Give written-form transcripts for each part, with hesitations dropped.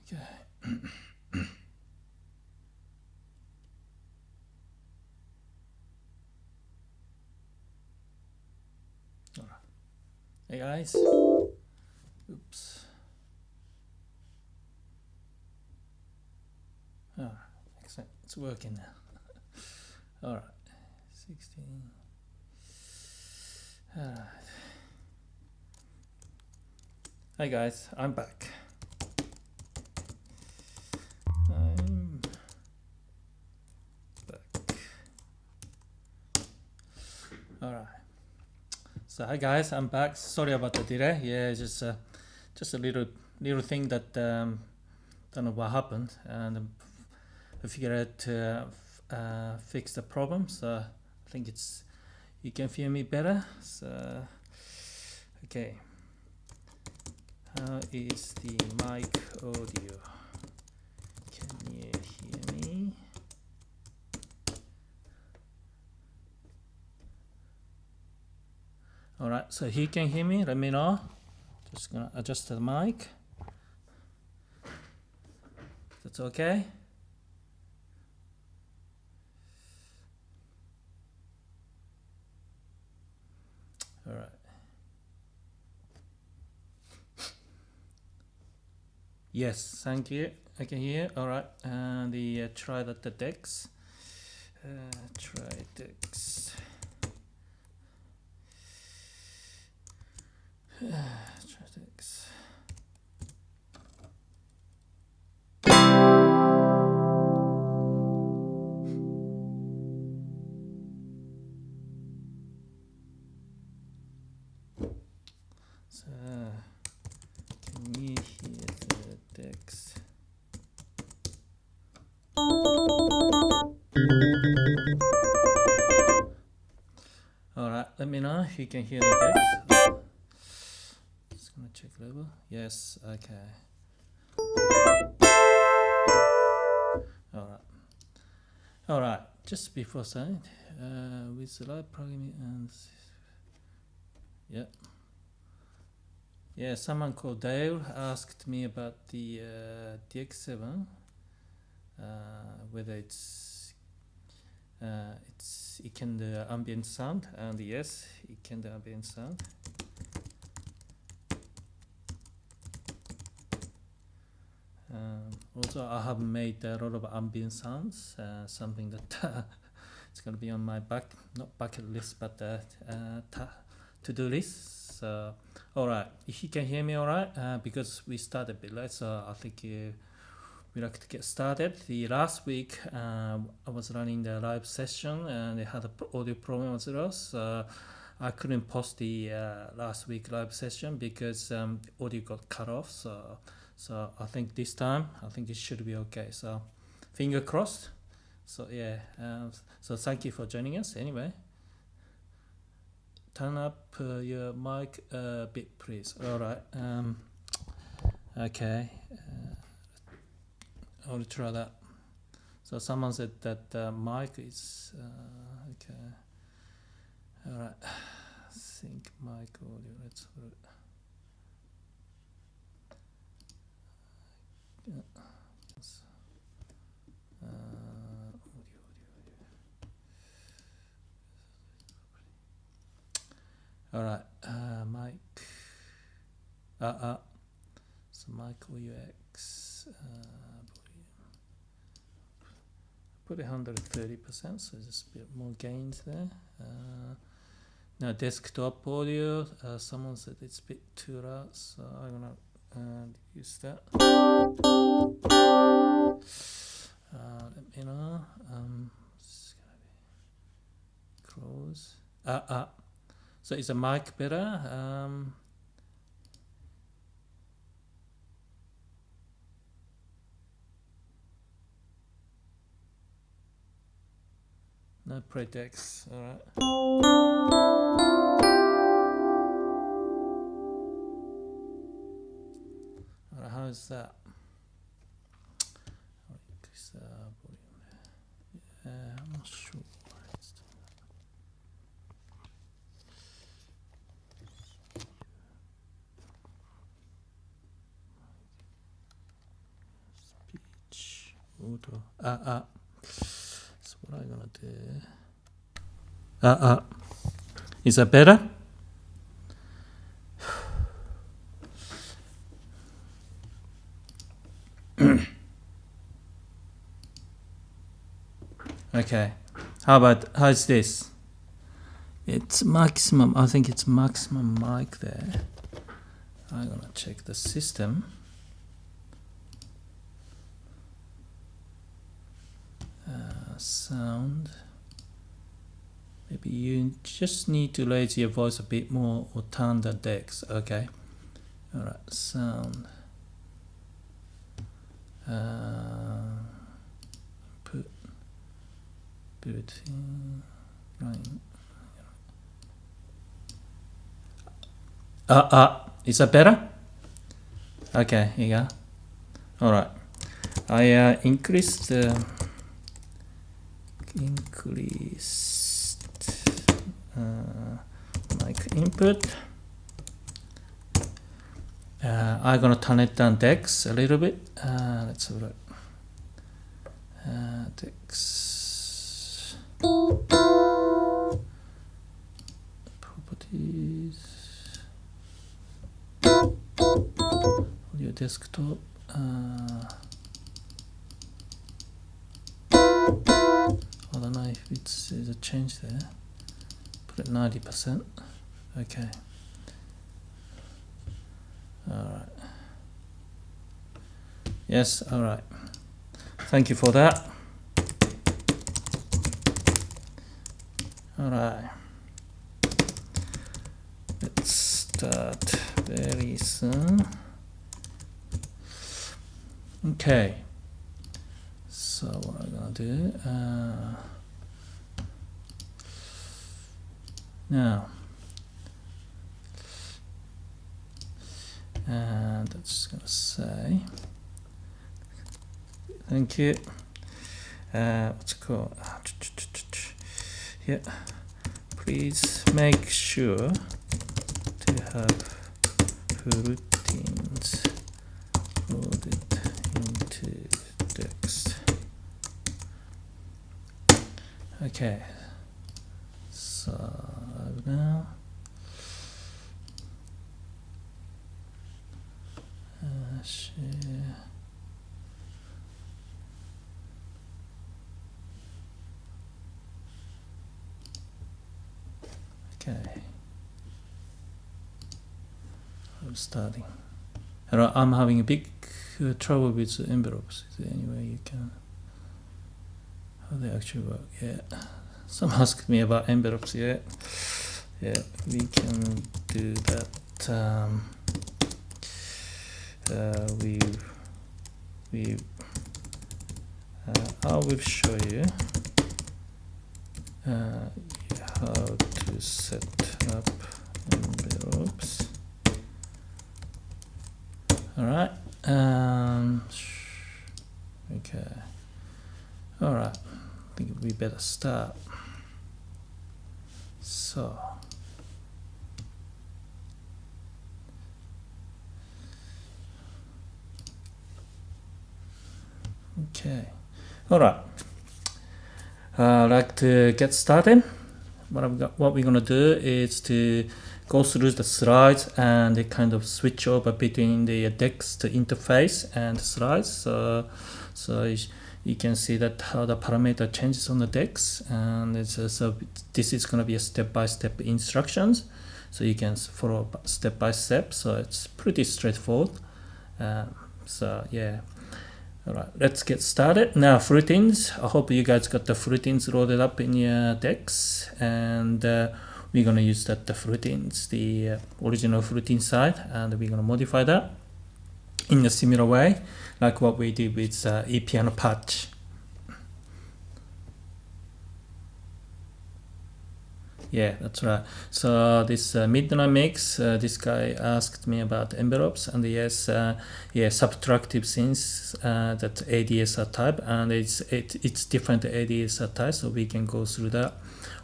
Okay. All right. Hey guys. Oops. All right. Excellent. It's working now. All right. 16. All right. Hi guys. I'm back. I'm back. All right. So hi guys. I'm back. Sorry about the delay. Yeah, just a little thing that don't know what happened, and I figured out to fix the problem. So I think it's you can hear me better. So okay. How is the mic audio? Can you hear me? All right. So he can hear me. Let me know. Just gonna adjust the mic. That's okay. All right. Yes, thank you. I can hear. All right. And the try that the Dex. Try Dex. Try Dex. So can you hear the Dex? All right, let me know if you can hear the Dex. Just gonna check level. Yes, okay. All right. Just before saying, with the live programming and yeah, someone called Dale asked me about the DX7, whether it can do ambient sound, and yes, it can do ambient sound. Also, I have made a lot of ambient sounds, something that it's gonna be on my not bucket list, but to-do list. So, all right, if you can hear me, all right, because we started a bit late, so I think we like to get started. The last week I was running the live session and it had an audio problem as well, so I couldn't post the last week live session because the audio got cut off. So I think this time it should be okay. So finger crossed. So yeah. So thank you for joining us. Anyway, turn up your mic a bit, please. All right. Okay. I'll try that. So someone said that mic is okay. All right. Sync mic audio. Let's put it. All right, mic. So mic audio X. Put it 130%, so just a bit more gains there. Now desktop audio. Someone said it's a bit too loud, so I'm gonna use that. Let me know. It's gonna be close. So is the mic better? No pretext. All right. All right. How is that? Increase the volume. I'm not sure. auto. So what I'm gonna do? Is that better? Okay. How's this? It's maximum. I think it's maximum mic there. I'm gonna check the system. Sound. Maybe you just need to raise your voice a bit more or turn the decks. Okay. All right. Sound. Put in line. Is that better? Okay, here you go. All right. I increased mic input. I'm gonna turn it down Dex a little bit. Let's have a look. Dex properties. Audio desktop. I don't know if there's a change there. Put it 90%. Okay. Alright. Yes, alright. Thank you for that. Alright. Let's start very soon. Okay. So what I'm gonna do now, and I'm just gonna say thank you. What's it called? Yeah. Please make sure to have routines loaded into Dexed. Okay, so now share. Okay, I'm starting. I'm having a big trouble with envelopes. Is there any way you can? How they actually work? Yeah. Some asked me about envelopes. Yeah. We can do that. I will show you how to set up envelopes. All right. Okay. All right. I think we better start. So. Okay. All right. I'd like to get started. What we're gonna do is to go through the slides and kind of switch over between the Dexed interface and slides. So you can see that how the parameter changes on the Dex, and so this is going to be a step-by-step instructions, so you can follow step by step. So it's pretty straightforward. So yeah. All right, let's get started. Now, FullTines. I hope you guys got the FullTines loaded up in your Dex, and we're gonna use the FullTines, the original FullTines side, and we're gonna modify that in a similar way, like what we did with e.piano patch. Yeah, that's right. So this midnight mix, this guy asked me about envelopes, and yes, subtractive synths that ADSR type, and it's different ADSR type, so we can go through that.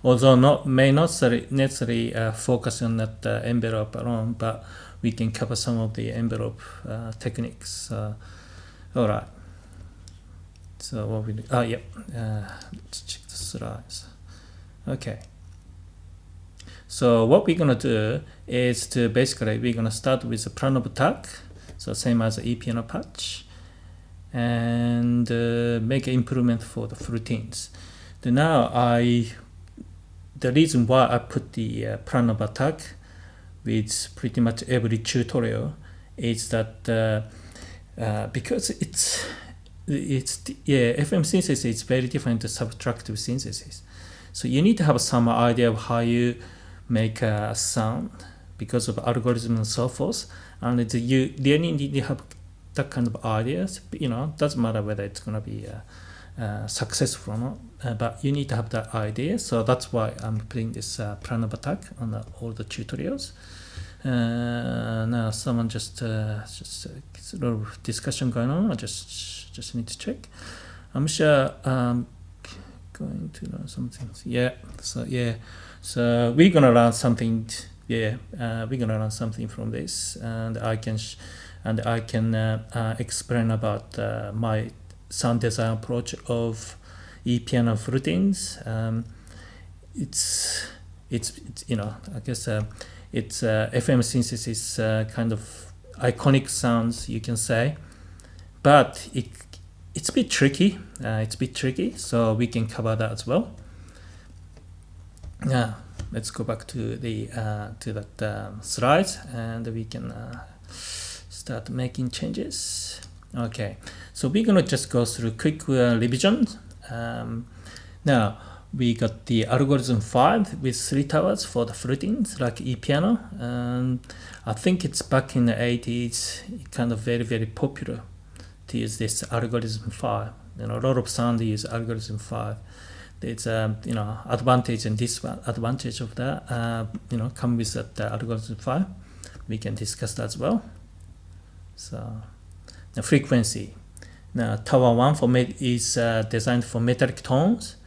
Although may not necessarily focus on that envelope alone, but we can cover some of the envelope techniques. All right. So what we do, let's check the slides. Okay. So what we're gonna do is to basically we're gonna start with the plan of attack, so same as the e.piano patch, and make an improvement for the FullTines. Now the reason why I put the plan of attack with pretty much every tutorial is that because it's FM synthesis is very different to subtractive synthesis. So you need to have some idea of how you make a sound because of algorithm and so forth, and you really need to have that kind of ideas. Doesn't matter whether it's gonna be successful or not, but you need to have that idea. So that's why I'm putting this plan of attack on all the tutorials. Now someone just a lot of discussion going on. I just need to check. I'm sure going to learn something. So we're gonna learn something. We're gonna learn something from this, and I can explain about my sound design approach of e.piano FullTines. It's I guess it's FM synthesis kind of iconic sounds, you can say, but it's a bit tricky. So we can cover that as well. Yeah, let's go back to the that slides, and we can start making changes. Okay, so we're gonna just go through quick revision. Now we got the algorithm 5 with 3 towers for the FullTines like e.piano, and I think it's back in the 80s kind of very popular to use this algorithm 5. A lot of sound use algorithm 5. There's advantage and disadvantage of that come with that algorithm 5. We can discuss that as well. So the frequency. Now tower 1 is designed for metallic tones,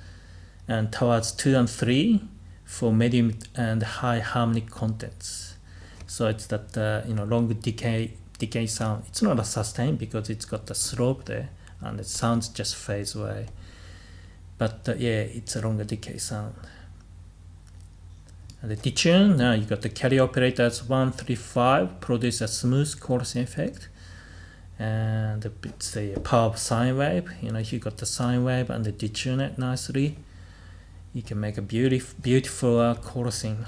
and towers 2 and 3 for medium and high harmonic contents. So it's that long decay sound. It's not a sustain because it's got the slope there, and the sounds just fades away. But it's a longer decay sound. And the detune, now you got the carrier operators 1, 3, 5 produce a smooth chorusing effect, and it's the power of sine wave. You got the sine wave and the detune it nicely. You can make a beautiful chorusing.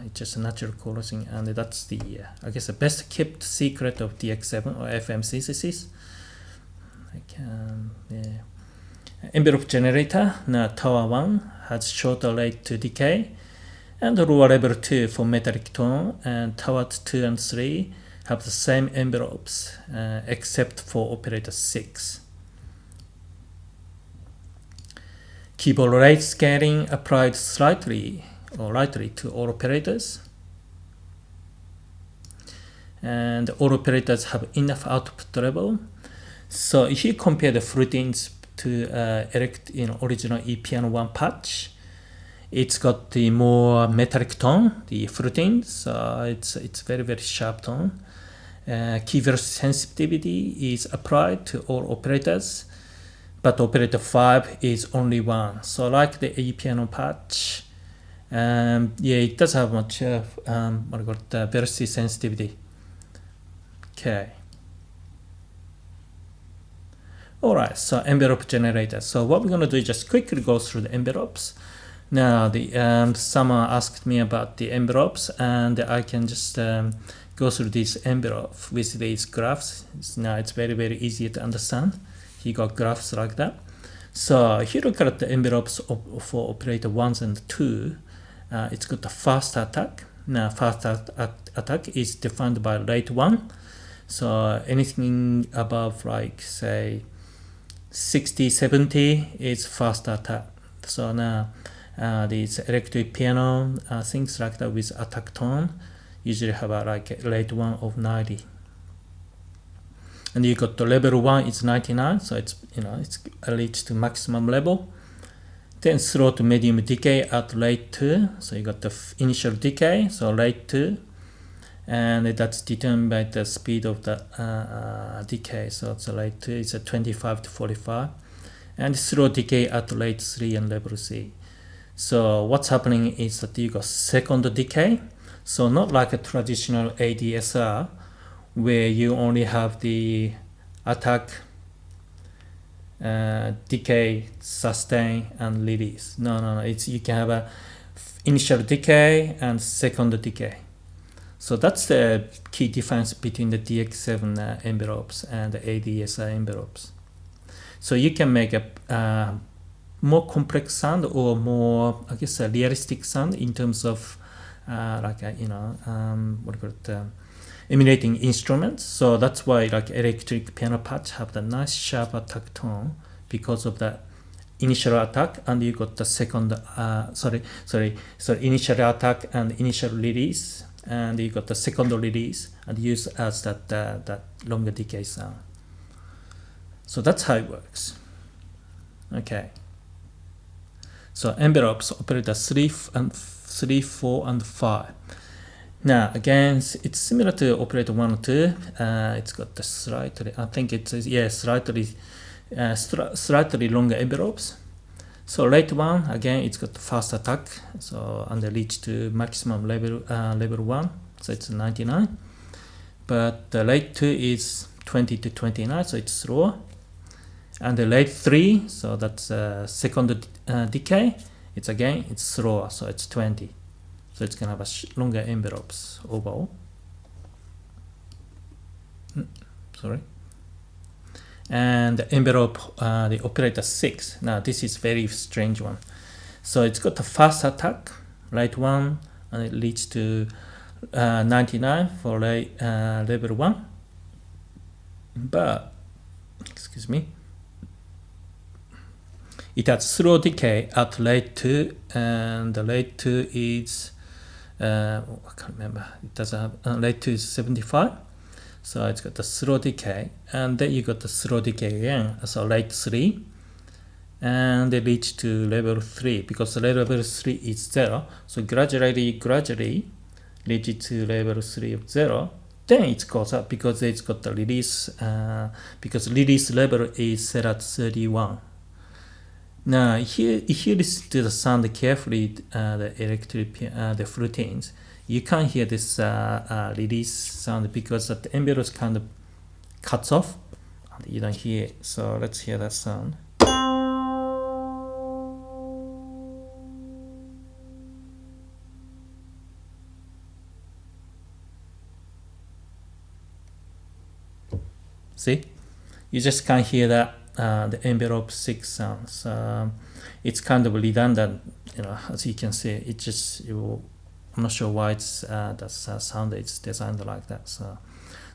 It's just a natural chorusing, and that's the I guess the best kept secret of DX7 or FM synthesis. Envelope generator. Now tower 1 has shorter rate to decay, and lower level 2 for metallic tone, and towers 2 and 3 have the same envelopes except for operator 6. Keyboard rate scaling applied slightly or lightly to all operators, and all operators have enough output level. So if you compare the FullTines to original e.piano 1 patch, it's got the more metallic tone, the FullTines. It's very sharp tone. Key velocity sensitivity is applied to all operators, but operator 5 is only 1. So like the e.piano patch, it does have much velocity sensitivity. Okay. Alright, so envelope generator. So what we're going to do is just quickly go through the envelopes. Now someone asked me about the envelopes, and I can just go through this envelope with these graphs. Now it's very easy to understand. You got graphs like that. So if you look at the envelopes for operator 1 and 2, it's got the fast attack. Now fast attack is defined by rate 1. So anything above like say 60, 70 is fast attack. So now these electric piano things like that with attack tone usually have like a rate 1 of 90. And you got the level 1 is 99, so it's it's reached to maximum level. Then slow to medium decay at rate 2. So you got the initial decay, so rate 2, and that's determined by the speed of the decay. So it's rate 2 is a 25 to 45, and slow decay at rate 3 and level 3. So what's happening is that you got second decay. So not like a traditional ADSR where you only have the attack, decay, sustain, and release. No. It's you can have a initial decay and second decay. So that's the key difference between the DX7 envelopes and the ADSR envelopes. So you can make a more complex sound or more, I guess, a realistic sound in terms of like a, what do you call it, emulating instruments. So that's why like electric piano parts have the nice sharp attack tone because of that initial attack, and you got the second initial attack and initial release, and you got the second release and use as that longer decay sound. So that's how it works. Okay. So envelopes operate at 3, 4, and 5. Now again, it's similar to operator 1 or 2. It's got the slightly, I think it's slightly longer envelopes. So rate 1, again, it's got the fast attack, so and it reach to maximum level 1, so it's 99. But the rate 2 is 20 to 29, so it's slower. And the rate 3, so that's second decay, it's slower, so it's 20. So it's gonna have a longer envelopes overall. Sorry. And the envelope, the operator 6. Now this is very strange one. So it's got a fast attack, rate 1, and it leads to 99 for level 1. But, excuse me, it has slow decay at rate 2, and the rate 2 is, I can't remember, it doesn't have, rate 2 is 75. So it's got the slow decay, and then you got the slow decay again, so rate 3, and they reach to level 3 because the level 3 is 0. So gradually reach it to level 3 of 0. Then it goes up because it's got the release, because release level is set at 31. Now here, if you listen to the sound carefully, the electric, the FullTines, you can't hear this release sound because the envelope kind of cuts off and you don't hear it. So let's hear that sound. See, you just can't hear that the envelope 6 sounds. It's kind of redundant, as you can see. It just I'm not sure why it's that sound is designed like that. So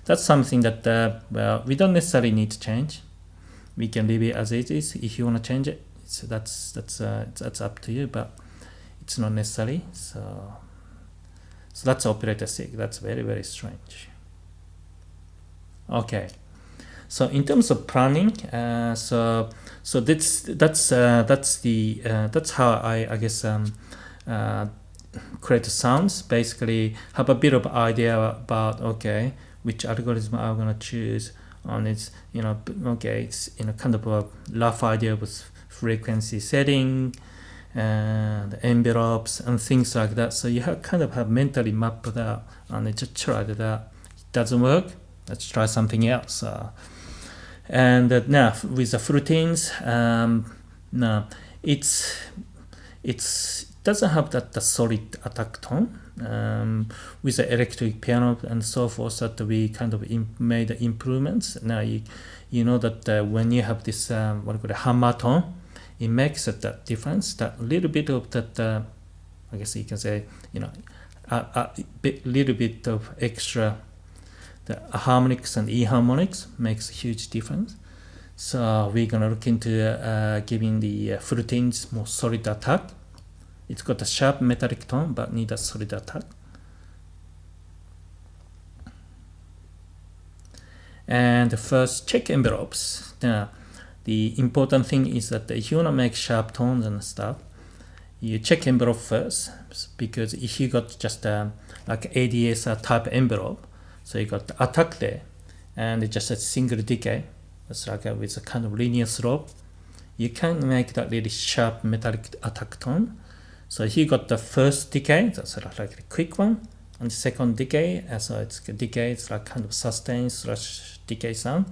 that's something that well, we don't necessarily need to change. We can leave it as it is. If you want to change it, that's up to you, but it's not necessary. So that's operator 6. That's very, very strange. Okay. So in terms of planning, so that's how I guess create sounds. Basically have a bit of idea about which algorithm I'm gonna choose on its it's kind of a rough idea of frequency setting and envelopes and things like that. So you kind of have mentally mapped it out and just tried it out. It doesn't work, let's try something else. And now with the FullTines, now it doesn't have the solid attack tone with the electric piano and so forth that we kind of made improvements. Now you know that when you have this what we call a hammer tone, it makes that difference, that little bit of that I guess you can say a little bit of extra. The harmonics and e-harmonics makes a huge difference. So we're gonna look into giving the FullTines more solid attack. It's got a sharp metallic tone but need a solid attack. And the first, check envelopes. Now the important thing is that if you wanna make sharp tones and stuff, you check envelope first, because if you got just like ADSR type envelope, so you got the attack there, and it's just a single decay. It's like with a kind of linear slope. you can make that really sharp metallic attack tone. So here you got the first decay, that's like a quick one, and the second decay, so it's decay, it's like kind of sustain / decay sound.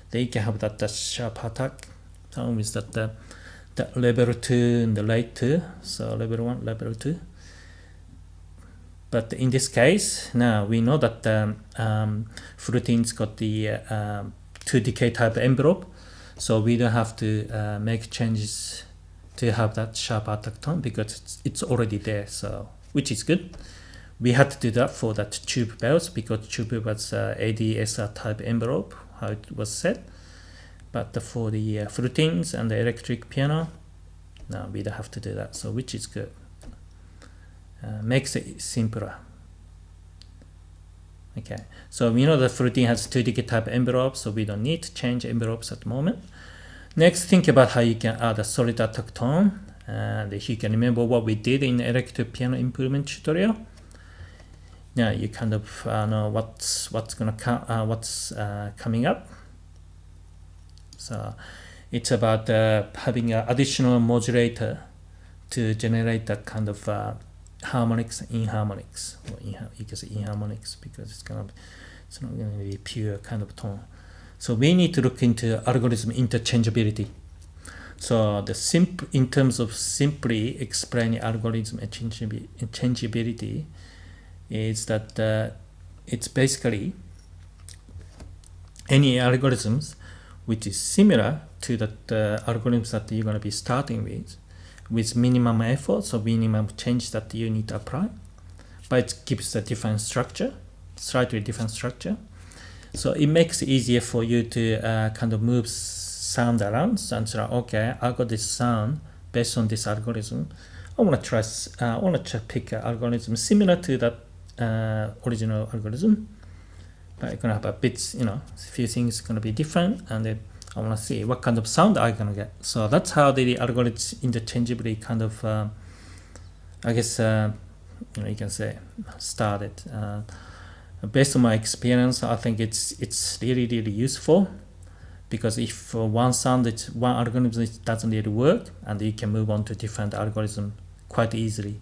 Then you can have that sharp attack sound with that level 2 and the late 2, so level 1, level 2. But in this case, now we know that FullTines got the 2 decay type envelope, so we don't have to make changes to have that sharp attack tone because it's already there, so which is good. We had to do that for that tube bells because tube was ADSR type envelope, how it was set. But for the FullTines and the electric piano, no, we don't have to do that, so which is good. Makes it simpler. Okay, so we know that FullTines has 2 decay type envelopes, so we don't need to change envelopes at the moment. Next, think about how you can add a solid attack tone, and if you can remember what we did in the electric piano improvement tutorial. Now you kind of know what's coming up. So it's about having an additional modulator to generate that kind of harmonics, inharmonics, or you can say inharmonics because it's not going to be pure kind of tone. So we need to look into algorithm interchangeability. So in terms of simply explaining algorithm interchangeability, is that it's basically any algorithms which is similar to that algorithms that you're going to be starting with minimum effort, so minimum change that you need to apply, but it gives a different structure, slightly different structure. So it makes it easier for you to kind of move sound around and say, okay, I got this sound based on this algorithm. I want to pick an algorithm similar to that original algorithm, but I'm gonna have a bit, a few things gonna be different, and then I want to see what kind of sound I'm gonna get. So that's how the algorithms interchangeably kind of, I guess, you can say, started. Based on my experience, I think it's really really useful, because if one algorithm doesn't really work, and you can move on to different algorithm quite easily.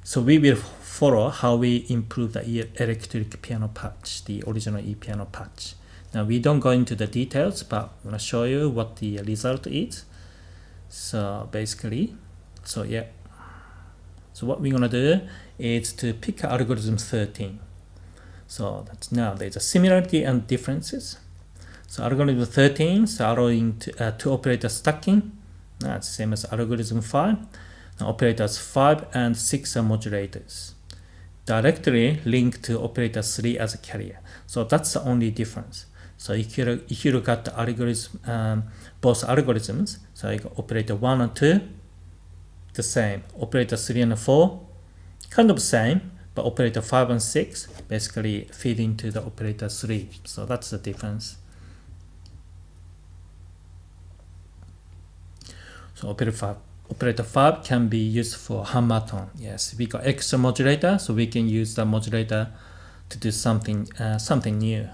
So we will follow how we improve the electric piano patch, the original e.piano patch. Now we don't go into the details, but I'm going to show you what the result is. So basically, so what we're going to do is to pick algorithm 13. So that's now there's a similarity and differences. So algorithm 13 is allowing to operator stacking. That's the same as algorithm 5. Now operators 5 and 6 are modulators, directly linked to operator 3 as a carrier. So that's the only difference. So if you look at the algorithm, both algorithms, so like operator 1 and 2, the same. Operator 3 and 4, kind of same, but operator 5 and 6 basically feed into the operator 3. So that's the difference. So operator 5 can be used for hammer tone. Yes, we got extra modulator, so we can use the modulator to do something new.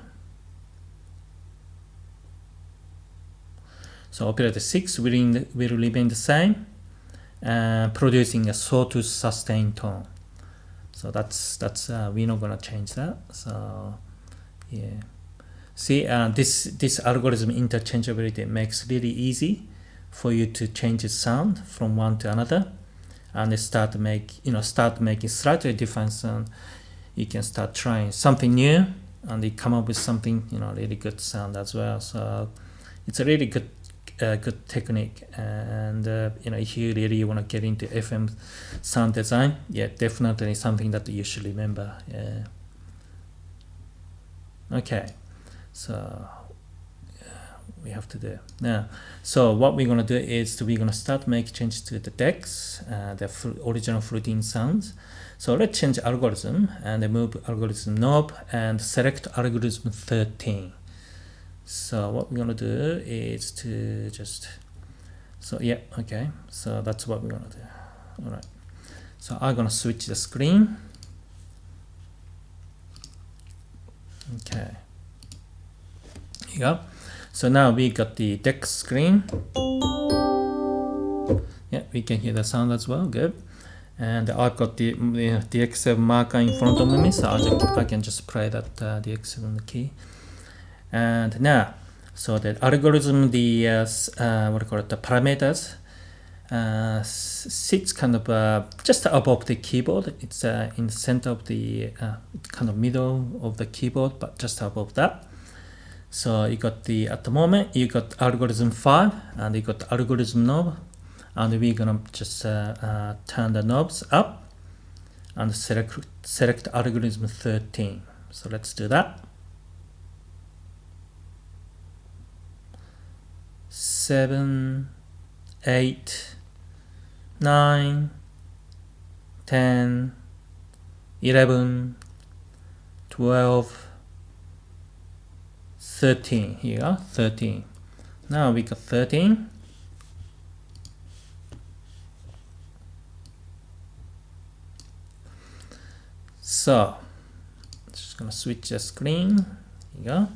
So operator 6 will remain the same, producing a sawtooth sustained tone. So that's we're not gonna change that. So yeah, see, this algorithm interchangeability makes really easy for you to change its sound from one to another, and start making slightly different sound. You can start trying something new, and you come up with something really good sound as well. So it's a really good technique, and if you really want to get into FM sound design, yeah, definitely something that you should remember. Yeah. Okay, so we have to do now. So what we're gonna do is we're gonna start make changes to the decks, the original FullTines sounds. So let's change algorithm and move algorithm knob and select algorithm 13. So what we're gonna do is to just, so yeah, okay, so that's what we're gonna do. All right, so I'm gonna switch the screen. Okay, here you go. So now we got the deck screen. we can hear the sound as well. Good. And I've got the DX7 marker in front of me, so I can just play that DX7 key. And now, so the algorithm, the what do you call it, the parameters sits kind of just above the keyboard. It's in the center of the kind of middle of the keyboard, but just above that. So you got the, at the moment you got algorithm 5 and you got the algorithm knob, and we're gonna just turn the knobs up and select algorithm 13. So let's do that. 7, 8, 9, 10, 11, 12, 13. Here you go, 13. Now we got 13. So just gonna switch the screen. Here you go.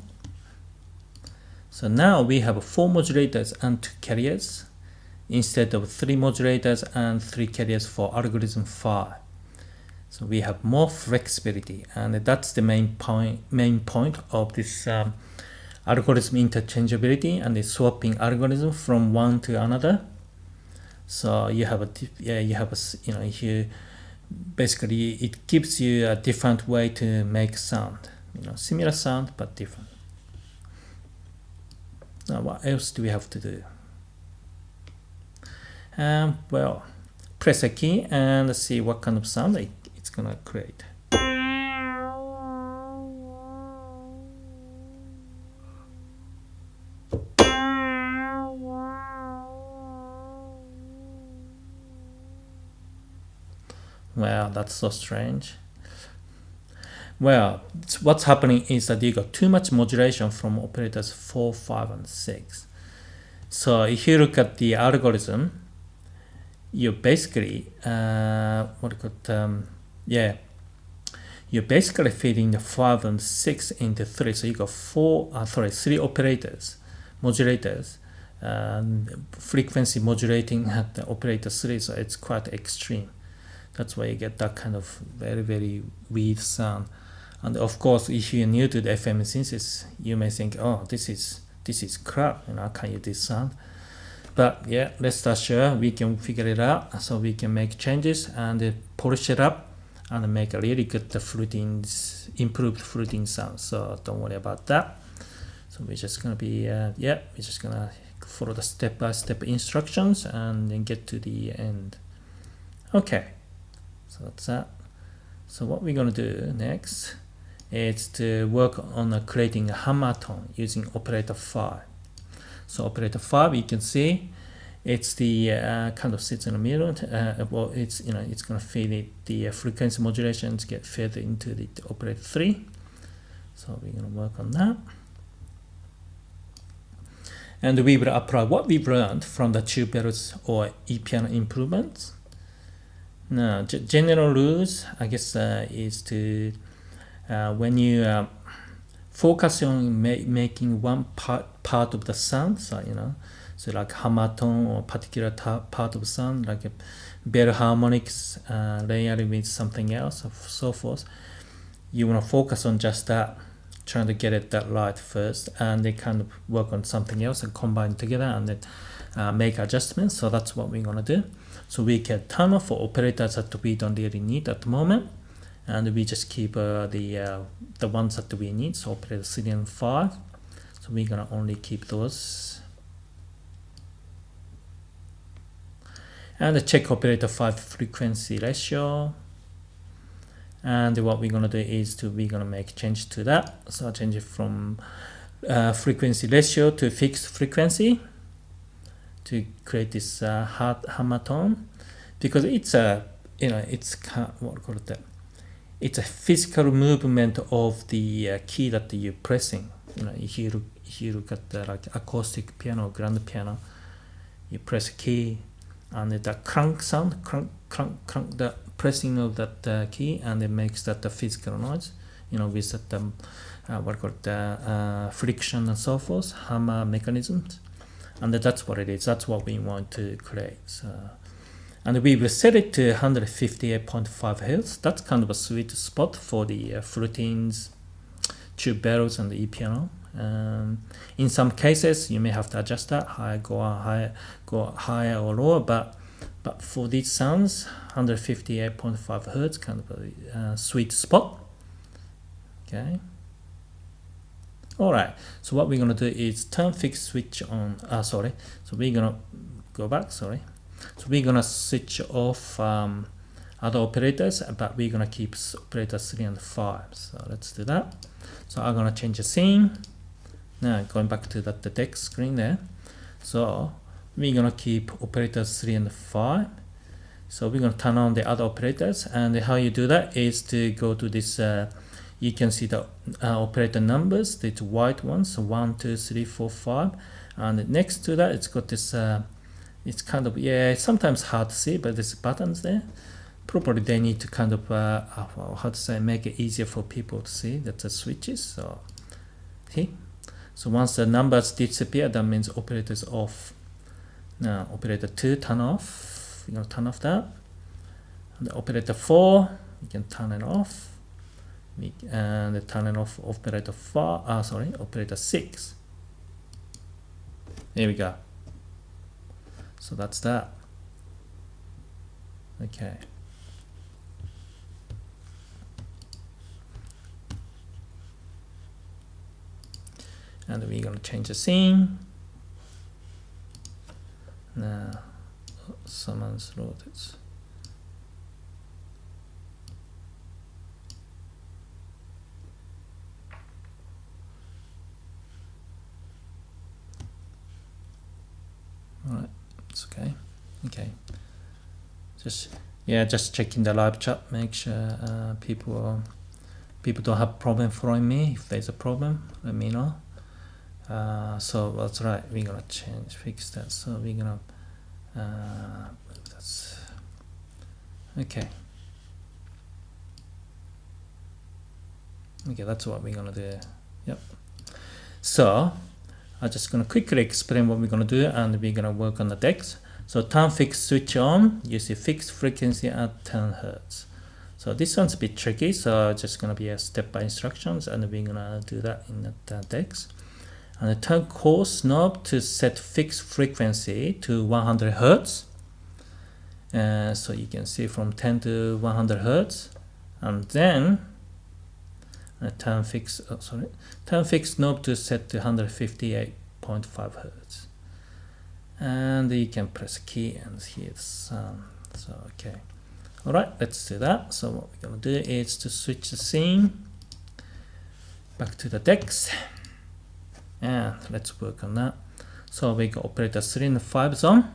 So now we have 4 modulators and 2 carriers instead of 3 modulators and 3 carriers for algorithm 5. So we have more flexibility, and that's the main point of this algorithm interchangeability and the swapping algorithm from one to another. So you have basically it gives you a different way to make sound, similar sound but different. Now what else do we have to do? Well, press a key and see what kind of sound it's gonna create. Well, that's so strange. Well, what's happening is that you got too much modulation from operators 4, 5, and 6. So if you look at the algorithm, you basically you're basically feeding the 5 and 6 into 3. So you got 3 modulators, frequency modulating at the operator 3. So it's quite extreme. That's why you get that kind of very, very weird sound. And of course, if you're new to the FM synthesis, you may think, oh, this is crap, I can't use this sound. But yeah, rest assured, we can figure it out. So we can make changes and polish it up and make a really good improved fluting sound. So don't worry about that. So we're just gonna be we're just gonna follow the step-by-step instructions and then get to the end. Okay, so that's that. So what we're gonna do next is to work on creating a hammer tone using operator 5. So operator 5, you can see it's the kind of sits in the middle. Well, it's it's gonna feed the frequency modulations get fed into the operator 3. So we're gonna work on that, and we will apply what we've learned from the tube bells or e.piano improvements. Now, general rules, I guess, is to when you focus on making one part of the sound, so so like hammer tone or particular part of sound, like a bell harmonics layering with something else, or so forth. You want to focus on just that, trying to get it that right first, and then kind of work on something else and combine together, and then make adjustments. So that's what we're gonna do. So we can turn off for operators that we don't really need at the moment, and we just keep the ones that we need. So operator 3 and 5. So we're gonna only keep those, and check operator 5 frequency ratio. And what we're gonna do is we're gonna make change to that. So I'll change it from frequency ratio to fixed frequency to create this hammer tone, because it's a it's a physical movement of the key that you're pressing. If you look at the like acoustic piano, grand piano, you press a key and that crank sound, crank, the pressing of that key, and it makes that the physical noise, with that friction and so forth, hammer mechanisms. And that's what it is. That's what we want to create. So and we will set it to 158.5 Hz. That's kind of a sweet spot for the FullTines, tube barrels, and the e.piano. In some cases, you may have to adjust that, go higher or lower, but for these sounds, 158.5 Hz, kind of a sweet spot. Okay. All right. So what we're gonna do is turn fixed switch on. So we're gonna go back. So we're gonna switch off other operators, but we're gonna keep operators 3 and 5. So let's do that. So I'm gonna change the scene. Now going back to the text screen there. So we're gonna keep operators 3 and 5. So we're gonna turn on the other operators, and how you do that is to go to this. You can see the operator numbers, the white ones, so 1, 2, 3, 4, 5, and next to that it's got this. It's kind of, it's sometimes hard to see, but there's buttons there. Probably they need to kind of how to say, make it easier for people to see that the switches. So see, so once the numbers disappear, that means operator is off. Now operator 2, turn off. You're gonna turn off that. And the operator 4, you can turn it off. And turn it off operator 5. Operator 6. There we go. So that's that. Okay. And we're gonna change the scene. Now, someone's wrote it. Alright, it's okay. Okay. Just checking the live chat, make sure people don't have problem following me. If there's a problem, let me know. So that's right, we're gonna fix that. So we're gonna that's okay. Okay, that's what we're gonna do. Yep. So I'm just gonna quickly explain what we're gonna do, and we're gonna work on the decks. So turn fixed switch on, you see fixed frequency at 10 Hz. So this one's a bit tricky, so just gonna be a step by instructions, and we're gonna do that in the decks. And turn coarse knob to set fixed frequency to 100 Hz. So you can see from 10 to 100 Hz, and then turn fixed knob to set to 158.5 Hz. And you can press a key and hear the sound. So okay. Alright, let's do that. So what we're gonna do is to switch the scene back to the decks. And let's work on that. So we got operator 3 and 5 zone.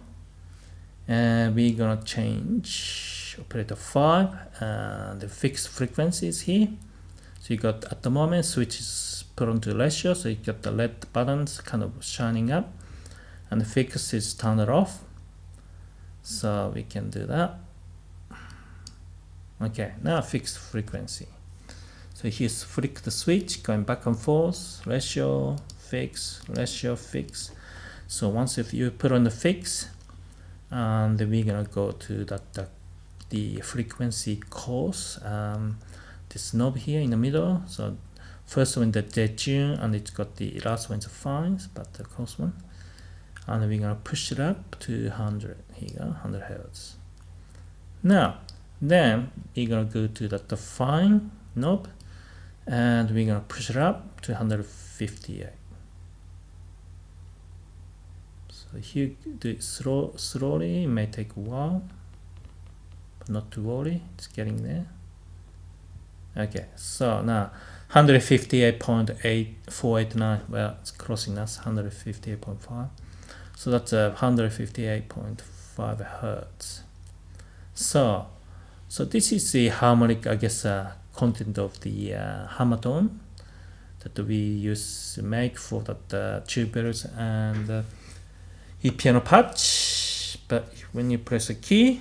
And we're gonna change operator 5 and the fixed frequencies here. So you got at the moment switch is put onto ratio, so you got the LED buttons kind of shining up, and the fix is turned off. So we can do that. Okay, now fixed frequency. So here's flick the switch, going back and forth, ratio, fix, ratio, fix. So once if you put on the fix, and then we're gonna go to the frequency course. This knob here in the middle. So first one the detune, and it's got the last one's fine, but the coarse one. And we're gonna push it up to 100. Here you go, 100 Hz. Now, then we're gonna go to the fine knob, and we're gonna push it up to 158. So here, do it slowly. It may take a while, but not to worry. It's getting there. Okay, so now 158.8489. Well, it's crossing us 158.5. So that's 158.5 Hertz. So this is the harmonic, I guess, content of the hammer-tone that we use to make for that tube bells and e.piano patch. But when you press a key,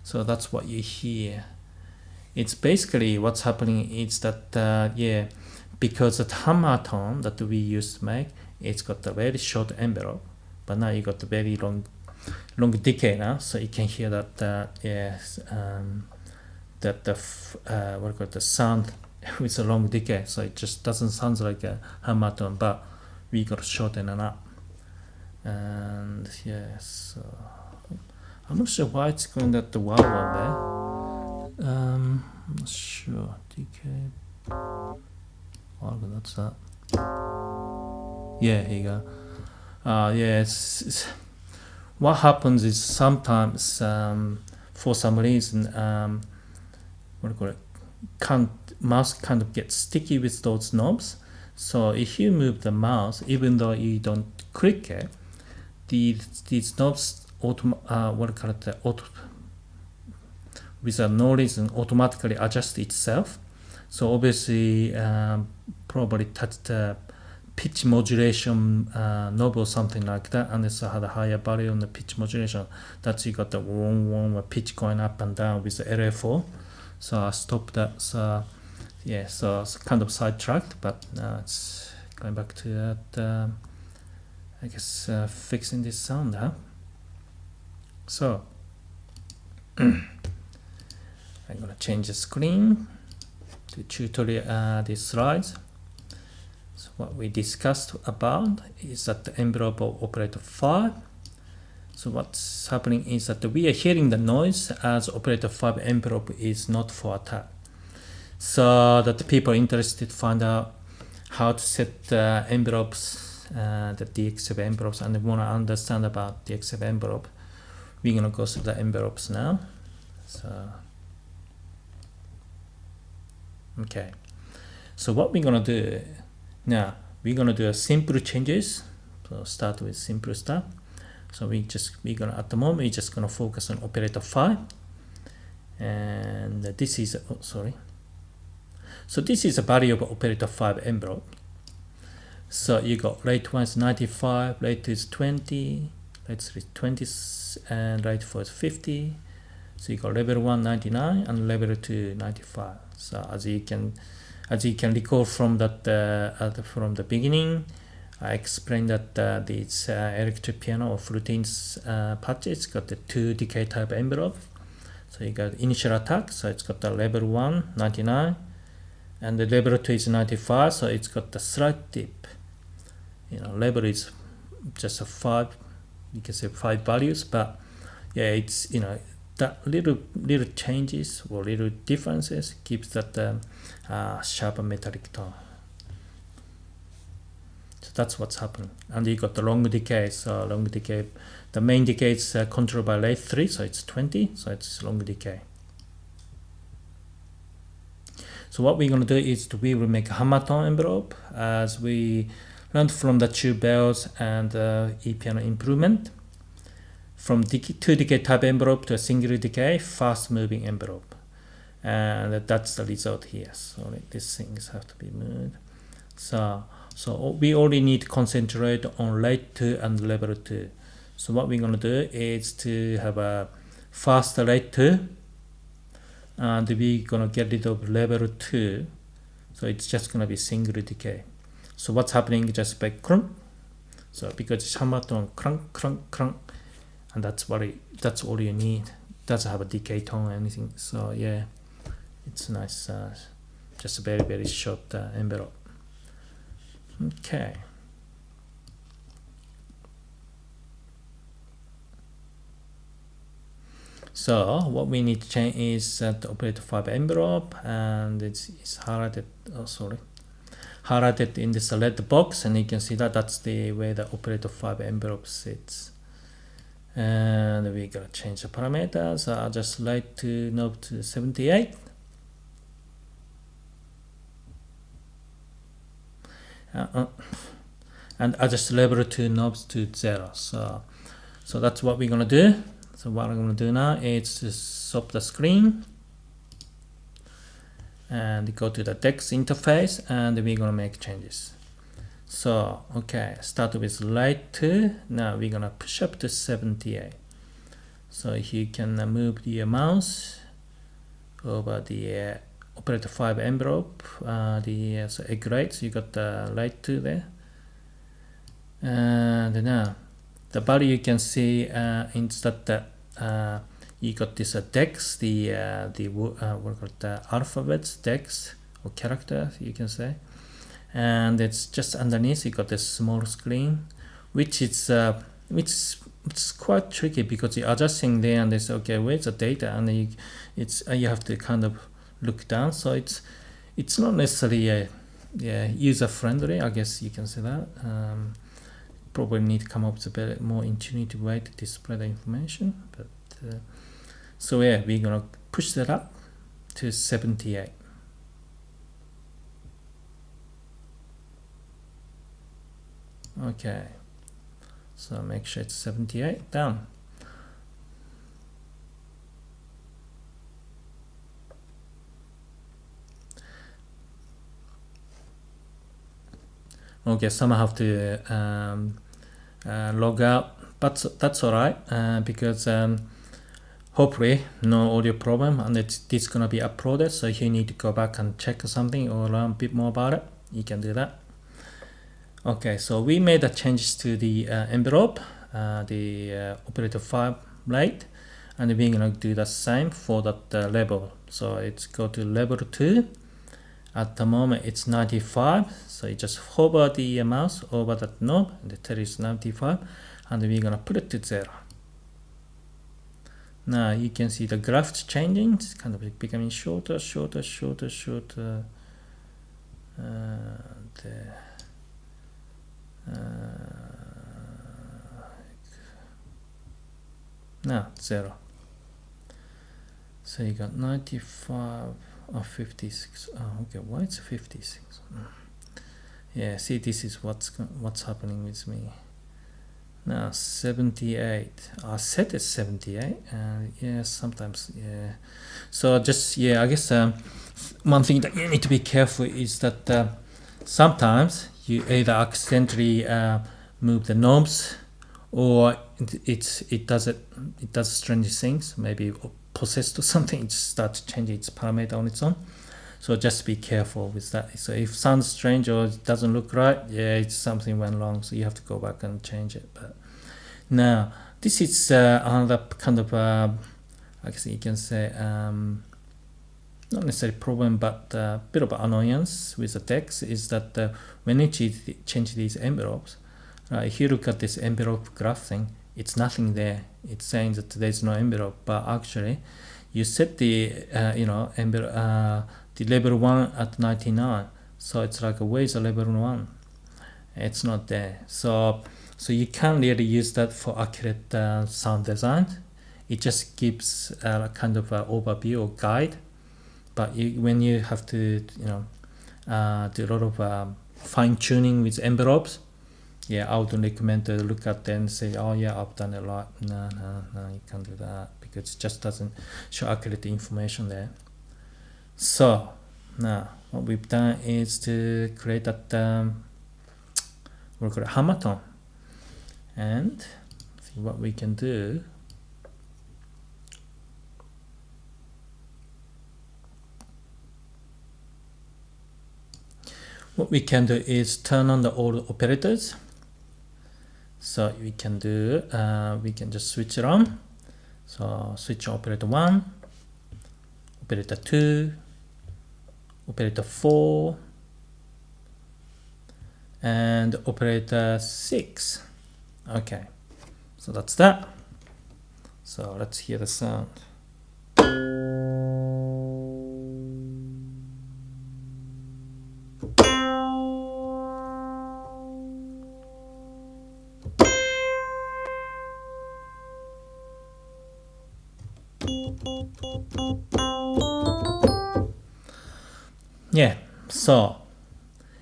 so that's what you hear. It's basically what's happening is that because the hammer tone that we used to make, it's got a very short envelope, but now you got a very long decay now, so you can hear that yes, that the what called the sound with a long decay, so it just doesn't sound like a hammer tone, but we got to shorten it up. And yes, so I'm not sure why it's going that the wow there. I'm not sure. Decay. Oh, that's that. Yeah, here you go. Yeah, what happens is sometimes for some reason what do you call it, mouse kind of gets sticky with those knobs. So if you move the mouse, even though you don't click it, these knobs with no reason automatically adjust itself. So obviously probably touch the pitch modulation knob or something like that, and it's had a higher value on the pitch modulation. That's you got the warm pitch going up and down with the LA4. So I stopped that. So yeah, so it's kind of sidetracked, but now it's going back to that. I guess fixing this sound, huh? So I'm gonna change the screen to tutorial these slides. So what we discussed about is that the envelope of operator 5. So what's happening is that we are hearing the noise as operator 5 envelope is not for attack. So that the people interested find out how to set the envelopes, the DX7 envelopes, and they want to understand about DX7 envelope. We're gonna go through the envelopes now. So okay. So what we're gonna do now, we're gonna do a simple changes. So start with simple stuff. So we're gonna at the moment we're just gonna focus on operator 5, and this is sorry. So this is a value of operator 5 envelope. So you got rate 1 is 95, rate 2 is 20, rate 3 is 20, and rate 4 is 50. So you got level 1 99 and level 2 95. So as you can recall from that from the beginning, I explained that these electric piano or FullTines patches got the 2 decay type envelope. So you got initial attack, so it's got the level 1 99, and the level 2 is 95, so it's got the slight dip. You know, level is just a 5, you can say 5 values, but yeah, it's, you know, that little changes or little differences gives that sharper metallic tone. So that's what's happening. And you got the long decay. So long decay, the main decay is controlled by rate 3, so it's 20, so it's long decay. So what we're going to do is we will make a hammer tone envelope as we learned from the tube bells and e.piano improvement. From 2 decay type envelope to a single decay, fast moving envelope. And that's the result here. So these things have to be moved. So we only need to concentrate on rate 2 and level 2. So what we're going to do is to have a faster rate 2, and we're going to get rid of level 2. So it's just going to be single decay. So what's happening just by crunk. So because it's hammer tone, crunk, crunk, crunk, and that's all you need. Doesn't have a decay tone or anything. So yeah, it's nice. Just a very, very short envelope. Okay. So what we need to change is the operator 5 envelope, and it's highlighted. Oh, sorry, highlighted in this red box, and you can see that that's the way the operator 5 envelope sits. And we gotta change the parameters. So I'll just light to knob to 78. And adjust level 2 knobs to 0. So that's what we're gonna do. So what I'm gonna do now is to stop the screen and go to the Dexed interface, and we're gonna make changes. So okay, start with light 2. Now we're gonna push up to 78. So you can move the mouse over the operator 5 envelope, so egg rate, so you got the rate 2 there. And now the value you can see instead that you got this Dex, what called the alphabets Dex or character you can say, and it's just underneath you got this small screen, which it's quite tricky because you're adjusting there and they say okay where's the data, and you have to kind of look down, so it's not necessarily user friendly, I guess you can say that. Probably need to come up with a better, more intuitive way to display the information, but so yeah, we're gonna push that up to 78. Okay, so make sure it's 78, done. Okay, somehow have to log out, but that's alright because hopefully no audio problem, and it's gonna be uploaded, so if you need to go back and check something or learn a bit more about it, you can do that. Okay, so we made the changes to the envelope, the operator 5 rate, and we're gonna do the same for that level. So it's go to level 2. At the moment it's 95, so you just hover the mouse over that knob and the tell is 95, and we're gonna put it to 0. Now you can see the graph changing, it's kind of becoming shorter. Now 0. So you got 95 or 56. Oh, okay, why it's 56? Yeah, see, this is what's happening with me. Now 78. I set it 78. Yeah, sometimes yeah. So just yeah, I guess one thing that you need to be careful is that sometimes you either accidentally move the knobs, or it does strange things, maybe possessed or something, it starts changing its parameter on its own. So just be careful with that. So if it sounds strange or it doesn't look right, yeah, it's something went wrong, so you have to go back and change it. But now this is another kind of I guess you can say not necessarily problem, but a bit of annoyance with the text is that when you change these envelopes, if you look at this envelope graph thing, it's nothing there. It's saying that there's no envelope, but actually you set the the level 1 at 99, so it's like where's the level 1? It's not there. So you can't really use that for accurate sound design. It just gives a kind of an overview or guide, but when you have to do a lot of fine-tuning with envelopes, yeah, I would recommend to look at them and say, oh yeah, I've done it right. No, you can't do that because it just doesn't show accurate information there. So now what we've done is to create that we'll call it hammer tone, and see what we can do. What we can do is turn on all the operators. So we can do, we can just switch it on. So switch operator 1, operator 2, operator 4, and operator 6. Okay, so that's that. So let's hear the sound. Yeah, so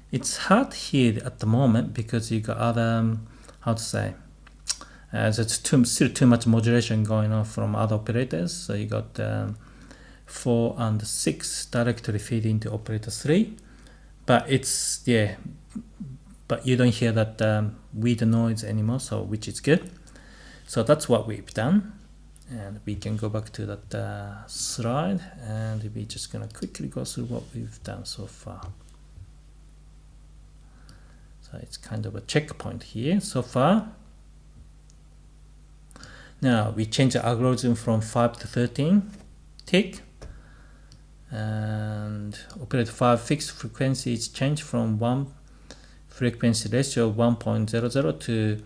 it's hard here at the moment because you got other, how to say, there's still too much modulation going on from other operators. So you got 4 and 6 directly feed into operator 3, but it's but you don't hear that with the noise anymore, so which is good. So that's what we've done. And we can go back to that slide, and we're just gonna quickly go through what we've done so far. So it's kind of a checkpoint here so far. Now we change the algorithm from 5 to 13 tick, and operator 5 fixed frequency is changed from 1 frequency ratio of 1.00 to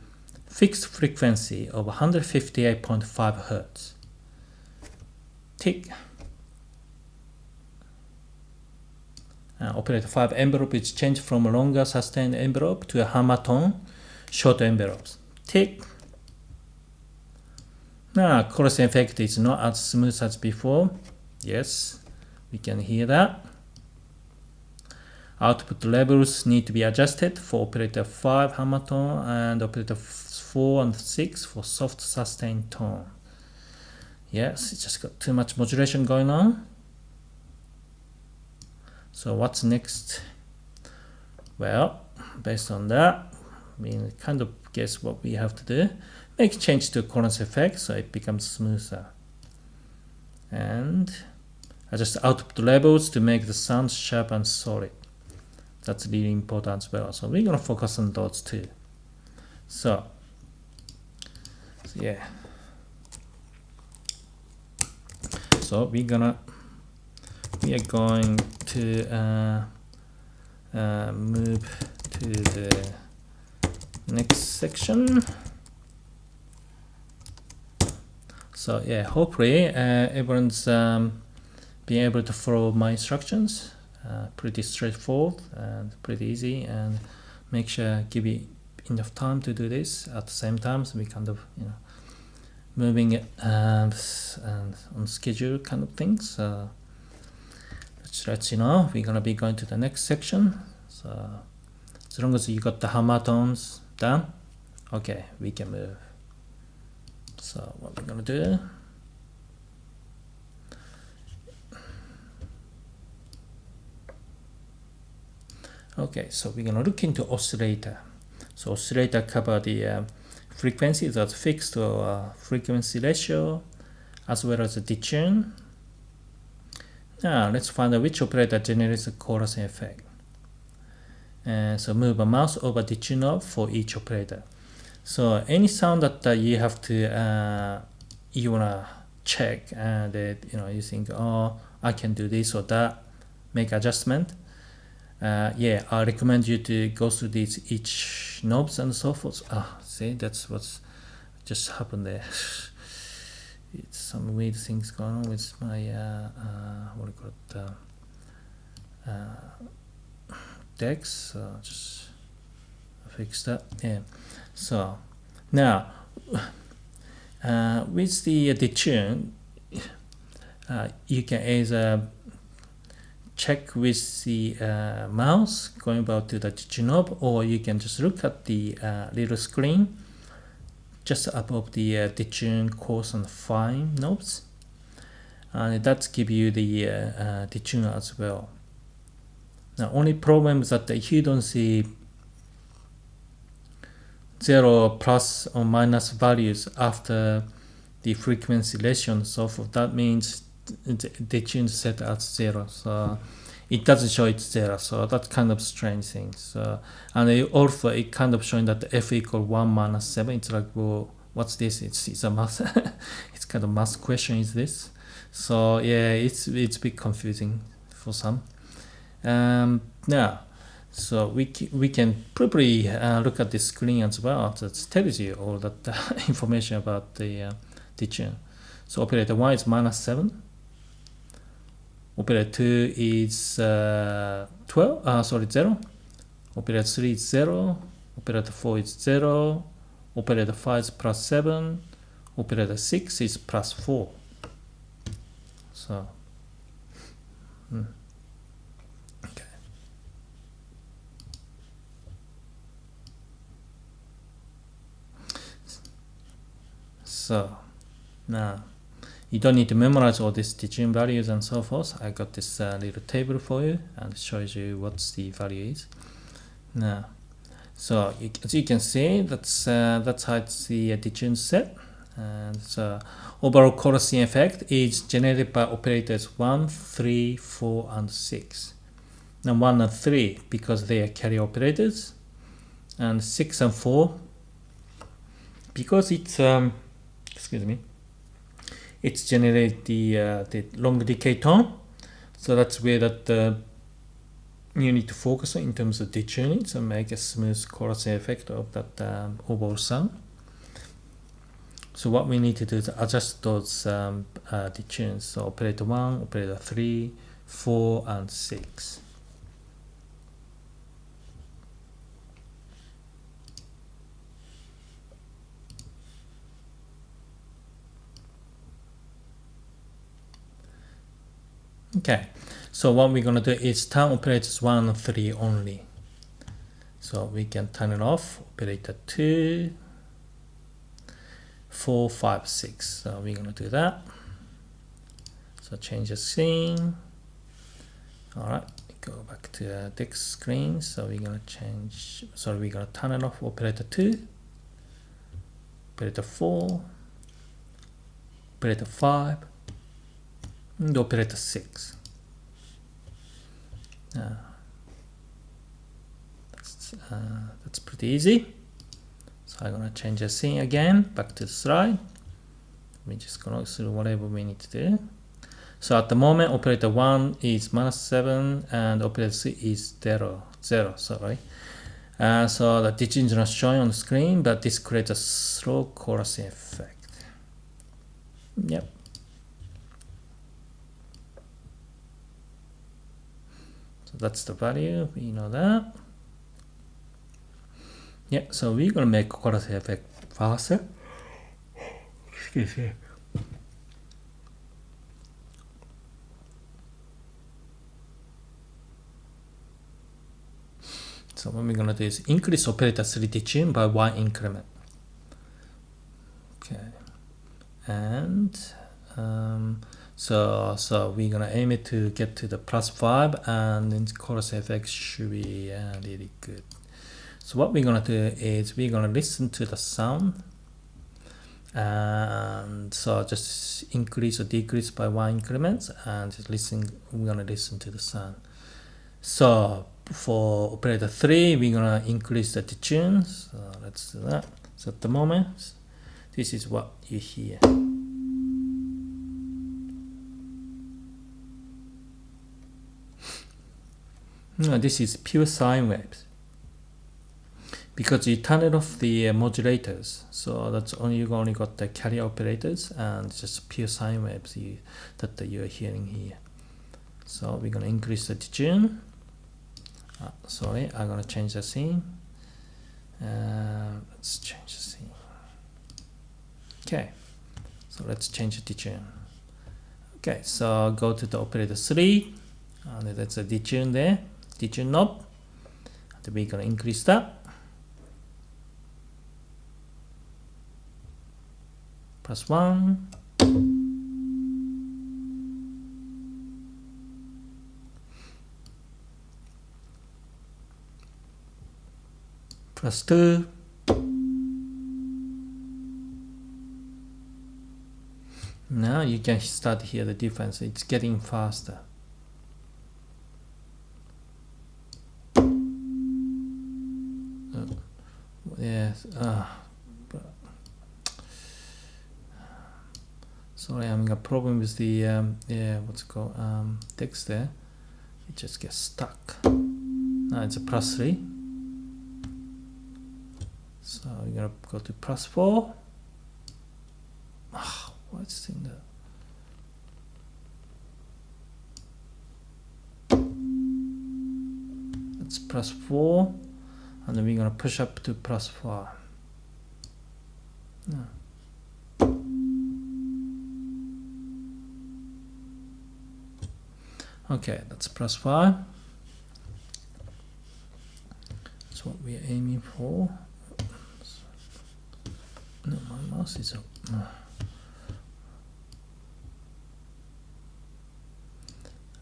fixed frequency of 158.5 Hertz. Tick. Operator 5 envelope is changed from a longer sustained envelope to a hammer tone, short envelopes. Tick. Now, chorus effect is not as smooth as before. Yes, we can hear that. Output levels need to be adjusted for operator 5 hammer tone and operator 4 and 6 for soft sustained tone. Yes, it just got too much modulation going on. So what's next? Well, based on that, we kind of guess what we have to do. Make change to chorus effect so it becomes smoother. And adjust output levels to make the sound sharp and solid. That's really important as well. So we're gonna focus on those two. So yeah. So we are going to move to the next section. So yeah, hopefully everyone's being able to follow my instructions. Pretty straightforward and pretty easy, and make sure give it enough time to do this at the same time, so we kind of moving it and on schedule kind of things. So let's let you know we're gonna be going to the next section. So as long as you got the hammer tones done, okay, we can move. So what we're gonna do, okay, so we're gonna look into oscillator. So oscillator cover the frequency that's fixed or frequency ratio, as well as the detune. Now let's find out which operator generates a chorus effect. So move a mouse over detune knob for each operator. So any sound that you have to you wanna check, and you think, oh, I can do this or that, make adjustment. Yeah, I recommend you to go through these each knobs and so forth. See, that's what's just happened there. It's some weird things going on with my what do you call it, Dex. So just fix that. Yeah. So now with the detune, you can either check with the mouse going back to the detune knob, or you can just look at the little screen just above the detune, coarse and fine knobs, and that give you the detune as well. Now only problem is that if you don't see 0 plus or minus values after the frequency ratio and so forth, that means the detune set at 0, so it doesn't show it's 0. So that's kind of strange thing. So, and also it kind of showing that the f equal 1 minus 7. It's like, well, what's this? It's a math. It's kind of math question, is this? So yeah, it's a bit confusing for some. Now, so we can probably look at the screen as well. That tells you all that information about the detune. So operator 1 is minus 7. Operator 2 is 0. Operator 3 is 0. Operator 4 is 0. Operator 5 is plus 7. Operator 6 is plus 4. So, okay. So, now, you don't need to memorize all these detune values and so forth. I got this little table for you, and it shows you what the value is. Now, so as you can see, that's how it's the detune set, And the overall chorusing effect is generated by operators 1, 3, 4, and 6. Now 1 and 3 because they are carry operators, and 6 and 4 because it's it's generate the long decay tone. So that's where that you need to focus on in terms of detuning, so make a smooth chorusing effect of that overall sound. So what we need to do is adjust those detunes. So operator 1, operator 3, 4, and 6. Okay, so what we're going to do is turn operators 1 and 3 only. So we can turn it off, operator 2, 4, 5, 6. So we're going to do that. So change the scene. Alright, go back to the Dex screen. So we're going to change, sorry, we're going to turn it off, operator 2, operator 4, operator 5, and operator 6. That's pretty easy. So I'm gonna change the scene again, back to the slide. We're just gonna do whatever we need to do. So at the moment, operator 1 is -7 and operator 3 is 0, sorry. So the digit is not showing on the screen, but this creates a slow chorusing effect. Yep. So that's the value, we know that. Yeah, so we're gonna make chorusing effect faster. Excuse me. So what we're gonna do is increase operator 3 detune by 1 increment. Okay, and so we're gonna aim it to get to the +5, and then chorus effects should be really good. So what we're gonna do is we're gonna listen to the sound, and so just increase or decrease by 1 increments, and just listen. We're gonna listen to the sound. So for operator 3, we're gonna increase the detunes. So let's do that. So at the moment, this is what you hear. No, this is pure sine waves, because you turn it off the modulators, so that's only you only got the carrier operators and just pure sine waves that you are hearing here. So we're gonna increase the detune. Sorry, I'm gonna change the scene. Let's change the scene. Okay, so let's change the detune. Okay, so go to the operator 3, and that's a detune there, detune knob. And we're gonna increase that. +1. +2. Now you can start to hear the difference. It's getting faster. Yes. Sorry, I'm having a problem with the what's it called, text there. It just gets stuck. Now it's a +3. So we're gonna go to +4. What's in there? It's +4, and then we're gonna push up to +5. Okay, that's +5. That's what we're aiming for. No, my mouse is up.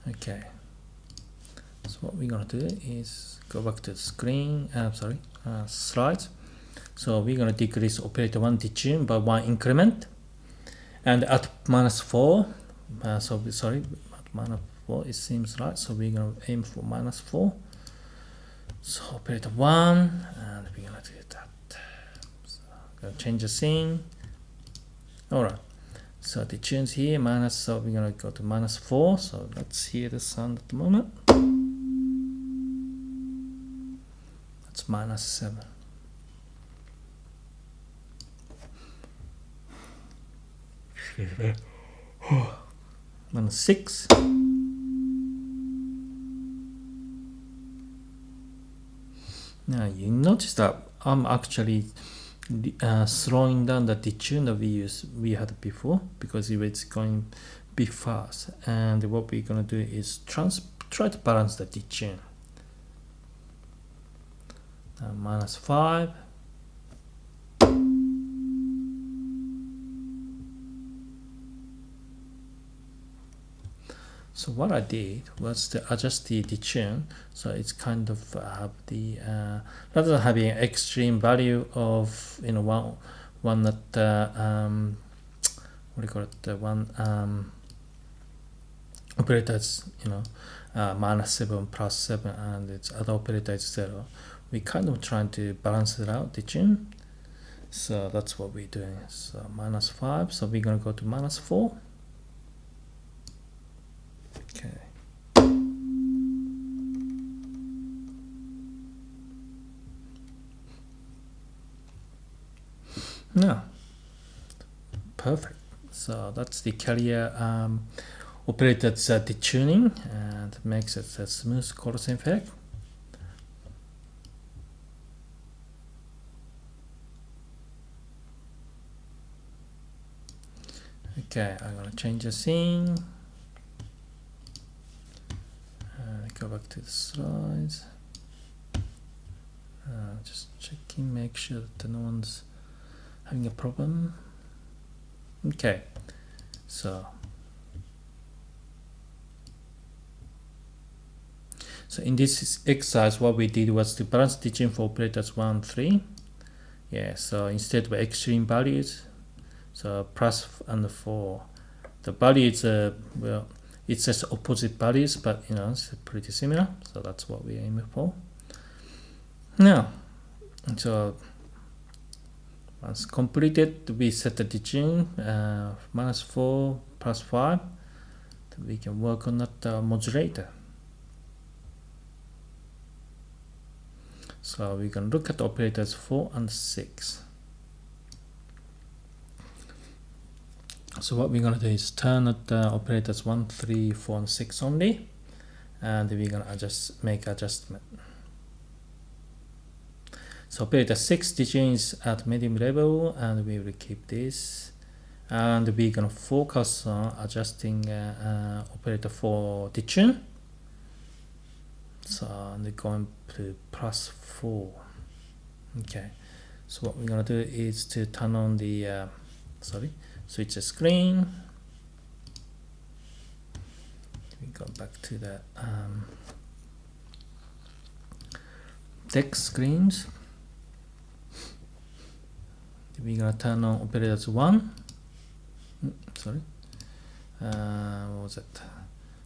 Okay, so what we're gonna do is go back to the screen, slides. So we're going to decrease operator 1 detune by 1 increment. And at -4, sorry, at -4 it seems right. So we're going to aim for -4. So operator 1, and we're going to do that. So I'm going to change the scene. Alright. So the tunes here, so we're going to go to -4. So let's hear the sound at the moment. That's -7. -6. Now you notice that I'm actually slowing down the detune that we had before, because it was going a bit fast. And what we're gonna do is try to balance the detune. -5. So what I did was to adjust the detune, so it's kind of have the rather than having an extreme value of one that what do you call it, the one operator is -7 +7 and its other operator is 0. We kind of trying to balance it out, detune. So that's what we're doing. So -5. So we're gonna go to -4. Okay. Now, perfect. So that's the carrier operated detuning, and makes it a smooth chorus effect. Okay, I'm gonna change the scene. Go back to the slides. Just checking, make sure that no one's having a problem. Okay, so in this exercise, what we did was to balance detune for operators 1, 3. Yeah, so instead of extreme values, so plus and 4, the values well, it says opposite values, but it's pretty similar. So that's what we aim for. Now, so once completed, we set the detune -4 +5. We can work on that modulator. So we can look at operators 4 and 6. So what we're gonna do is turn at operators 1, 3, 4, and 6 only, and we're gonna make adjustment. So operator 6 detunes at medium level, and we will keep this. And we're gonna focus on adjusting operator 4 detune. So and going to +4. Okay. So what we're gonna do is to turn on the switch the screen. We go back to the text screens. We're gonna turn on operators 1. What was it?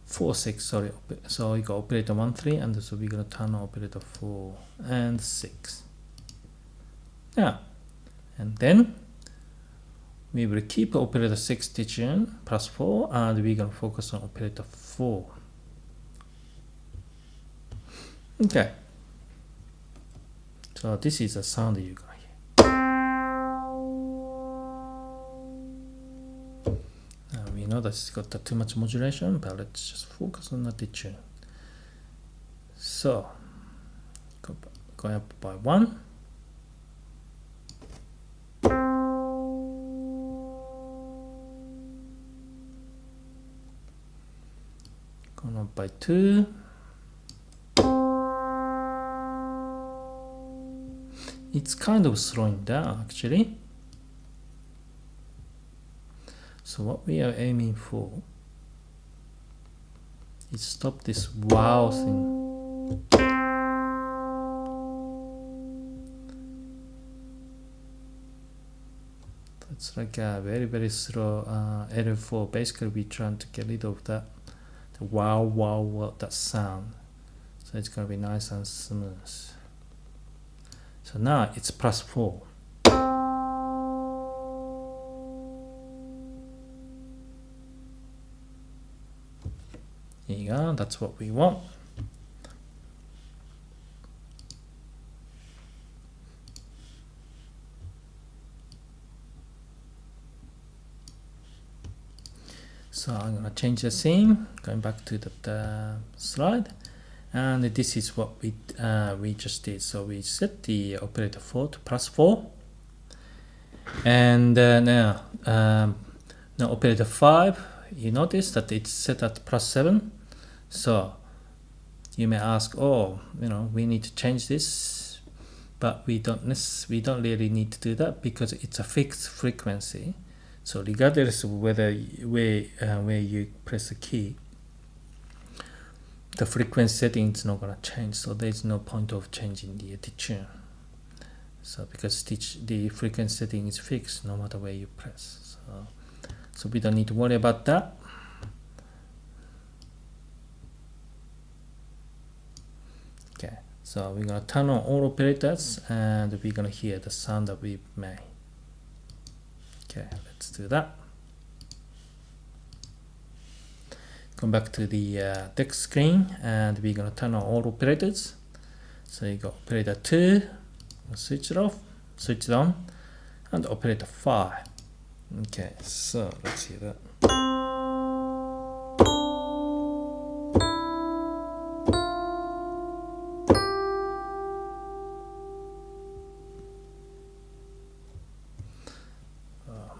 4, 6. Sorry. So we got operator 1, 3, and so we're gonna turn on operator 4 and 6. Yeah, and then we will keep operator 6 detune +4, and we're gonna focus on operator 4. Okay. So this is the sound you're gonna hear. We know that it's got too much modulation, but let's just focus on the detune. So going up by 1. Going up by 2. It's kind of slowing down actually. So what we are aiming for is stop this wow thing. It's like a very slow L4. Basically, we're trying to get rid of that the wow that sound. So it's gonna be nice and smooth. So now it's +4. Here you go. That's what we want. So I'm gonna change the scene, going back to the slide, and this is what we just did. So we set the operator 4 to +4, and now operator 5. You notice that it's set at +7. So you may ask, oh, we need to change this, but we don't really need to do that because it's a fixed frequency. So regardless of where you press the key, the frequency setting is not going to change. So there's no point of changing the tune. So because the frequency setting is fixed no matter where you press. So we don't need to worry about that. Okay, so we're going to turn on all operators and we're going to hear the sound that we made. Okay, let's do that. Come back to the text screen and we're going to turn on all operators. So you got operator 2, switch it off, switch it on, and operator 5. Okay, so let's hear that.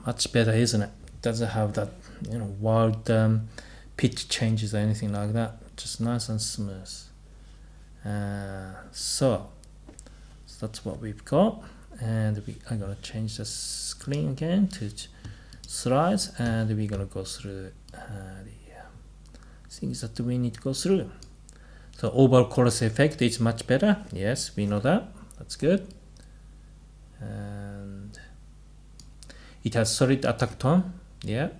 Much better, isn't it? Doesn't have that wild pitch changes or anything like that. Just nice and smooth. So that's what we've got, and I'm gonna change the screen again to slides, and we're gonna go through the things that we need to go through. So overall chorus effect is much better. Yes, we know that. That's good. And it has solid attack tone, yeah.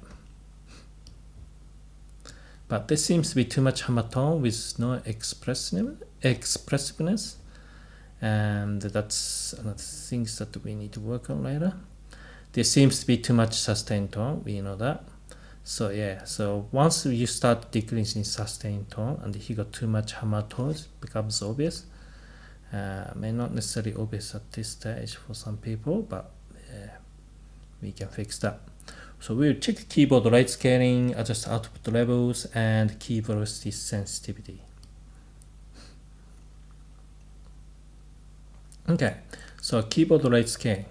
But there seems to be too much hammer tone with no expressiveness, and that's another things that we need to work on later. There seems to be too much sustained tone, we know that. So yeah, so once you start decreasing sustained tone and you got too much hammer tone, it becomes obvious. May not necessarily obvious at this stage for some people, but we can fix that. So we'll check keyboard rate scaling, adjust output levels, and key velocity sensitivity. Okay, so keyboard rate scaling.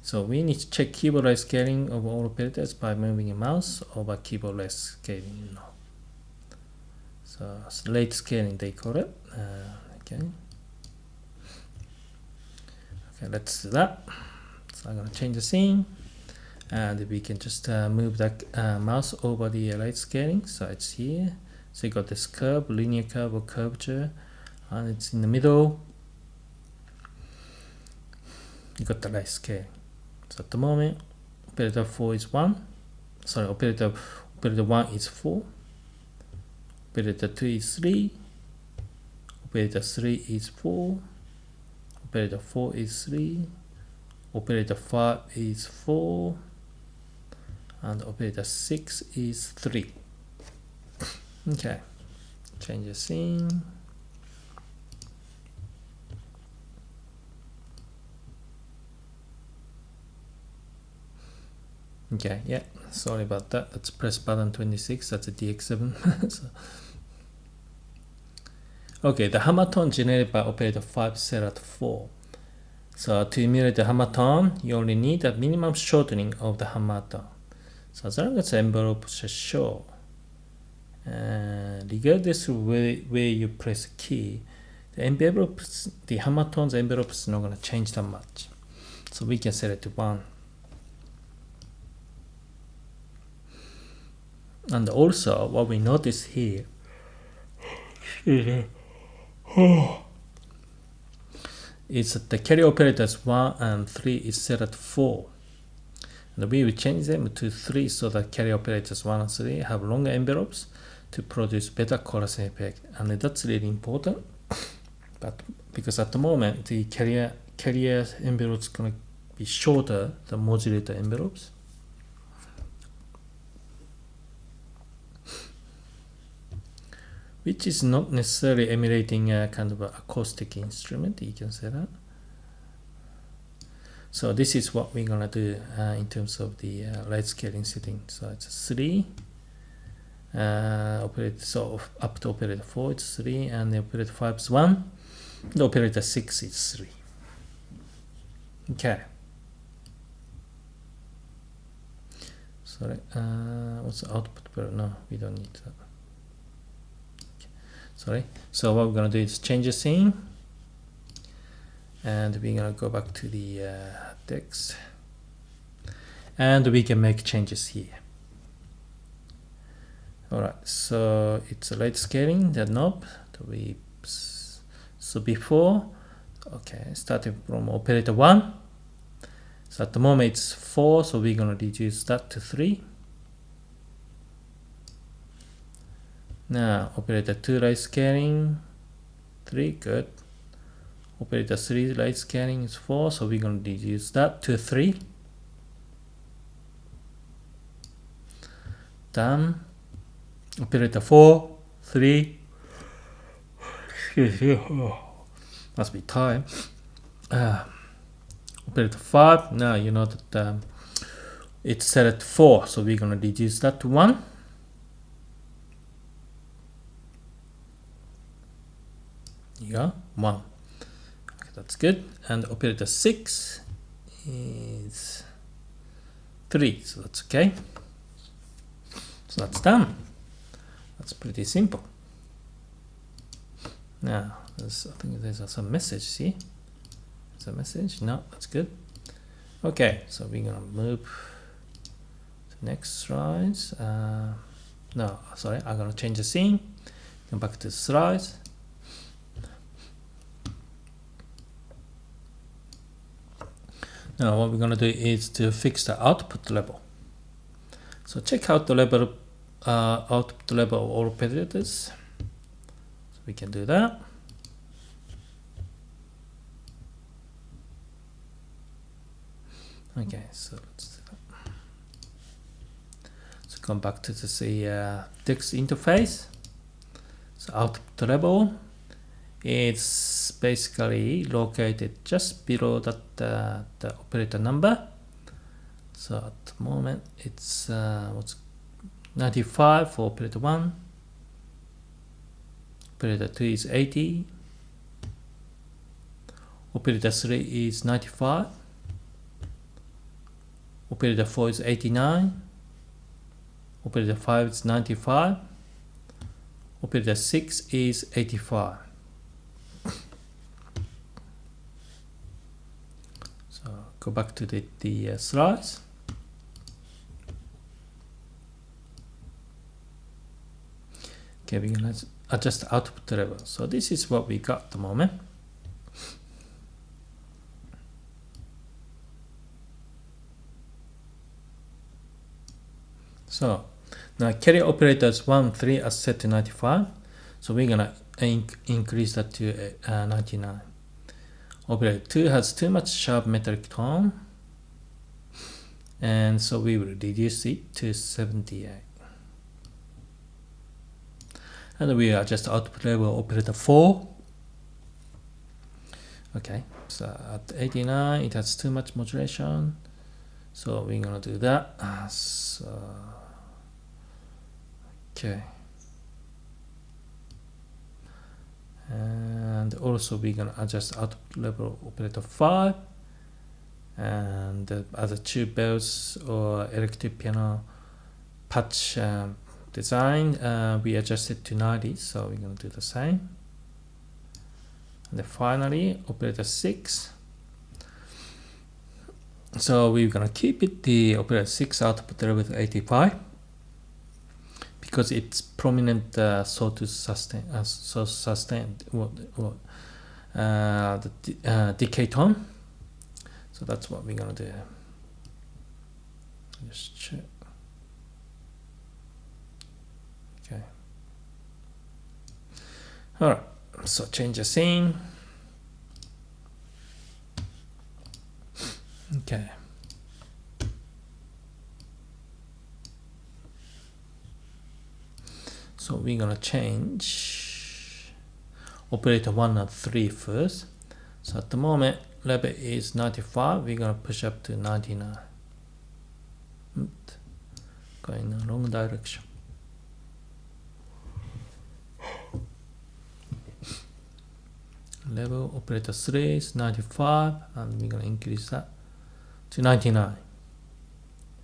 So we need to check keyboard rate scaling of all operators by moving a mouse over keyboard rate scaling. So rate scaling they call it. Okay, let's do that. So I'm going to change the scene, and we can just move that mouse over the rate scaling. So it's here. So you got this curve, linear curve or curvature, and it's in the middle. You got the rate scaling. So at the moment, operator 4 is 1. Sorry, operator 1 is 4. Operator 2 is 3. Operator 3 is 4. Operator 4 is 3. Operator 5 is 4, and operator 6 is 3. Okay, change the scene. Okay, yeah, sorry about that. Let's press button 26. That's a DX7. So. Okay, the hammer tone generated by operator 5 set at 4. So to emulate the hammer tone, you only need a minimum shortening of the hammer tone. So as long as the envelopes are short, regardless of where you press the key, the hammer tone's envelope is not going to change that much. So we can set it to 1. And also, what we notice here, is that the carry operators 1 and 3 is set at 4. And we will change them to 3 so that carrier operators 1 and 3 have longer envelopes to produce better chorus effect. And that's really important. But because at the moment the carrier envelopes gonna be shorter than modulator envelopes. Which is not necessarily emulating a kind of an acoustic instrument, you can say that. So this is what we're gonna do in terms of the light scaling setting. So it's 3. So up to operator 4 it's 3, and the operator 5 is 1. The operator 6 is 3. Okay. Sorry. What's the output? No, we don't need that. Sorry. So what we're gonna do is change the scene, and we're gonna go back to the text, and we can make changes here. All right. So it's a light scaling, the knob. So before, okay, starting from operator 1. So at the moment it's 4, so we're gonna reduce that to 3. Now, operator 2 light scaling, 3, good. Operator 3 light scaling is 4, so we're going to reduce that to 3. Done. Operator 4, 3. Excuse me. Oh, must be tired. Operator 5, now you know that it's set at 4, so we're going to reduce that to 1. Yeah, 1. Okay, that's good. And operator 6 is 3, so that's okay. So that's done. That's pretty simple. Now, I think there's some message. See, there's a message. No, that's good. Okay, so we're gonna move to next slides. No, sorry, I'm gonna change the scene. Come back to the slides. Now what we're going to do is to fix the output level. So check out the level, output level of all operators. So we can do that. Okay, so let's do that. So come back to the text interface. So output level. It's basically located just below that the operator number. So at the moment it's what's 95 for operator 1. Operator 2 is 80. Operator 3 is 95. Operator 4 is 89. Operator 5 is 95. Operator 6 is 85. Go back to the slides. Okay, we're going to adjust the output level. So this is what we got at the moment. So now carrier operators 1, 3 are set to 95. So we're going to increase that to 99. Operator 2 has too much sharp metallic tone, and so we will reduce it to 78. And we adjust output level operator 4. Okay, so at 89 it has too much modulation, so we're gonna do that. So okay. And also we're gonna adjust output level operator 5, and the other two bells or electric piano patch design we adjusted to 90, so we're gonna do the same. And then finally operator 6, so we're gonna keep it the operator 6 output level with 85 because it's prominent so sustained the decay tone. So that's what we're gonna do. just check. Okay. Alright, so change the scene. Okay. So we're gonna change operator 1 and 3 first. So at the moment level is 95, we're gonna push up to 99. Going in the wrong direction. Level operator 3 is 95 and we're gonna increase that to 99.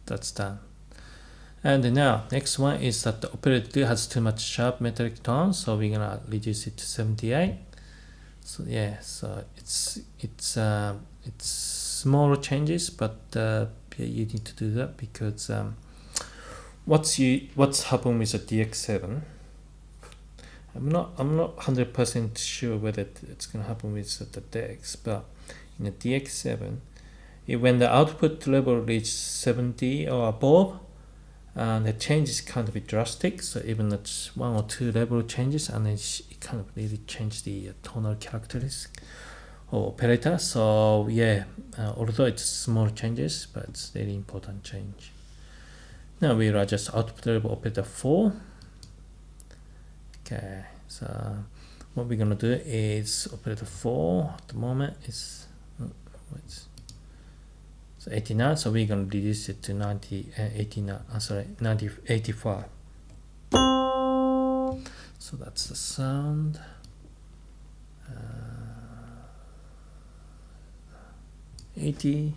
That's done. And now next one is that the operator 2 has too much sharp metallic tone, so we're gonna reduce it to 78. So yeah, so it's smaller changes, but yeah, you need to do that because what's happened with the DX7. I'm not 100% sure whether it's gonna happen with the Dex, but in the DX7, when the output level reaches 70 or above, the changes kind of be drastic. So even that's 1 or 2 level changes, and it kind of really change the tonal characteristics of operator. So yeah, although it's small changes, but it's very important change. Now we'll adjust output level operator 4. Okay, so what we're gonna do is operator 4 at the moment is 89, so we're gonna reduce it to 85. So that's the sound. 80.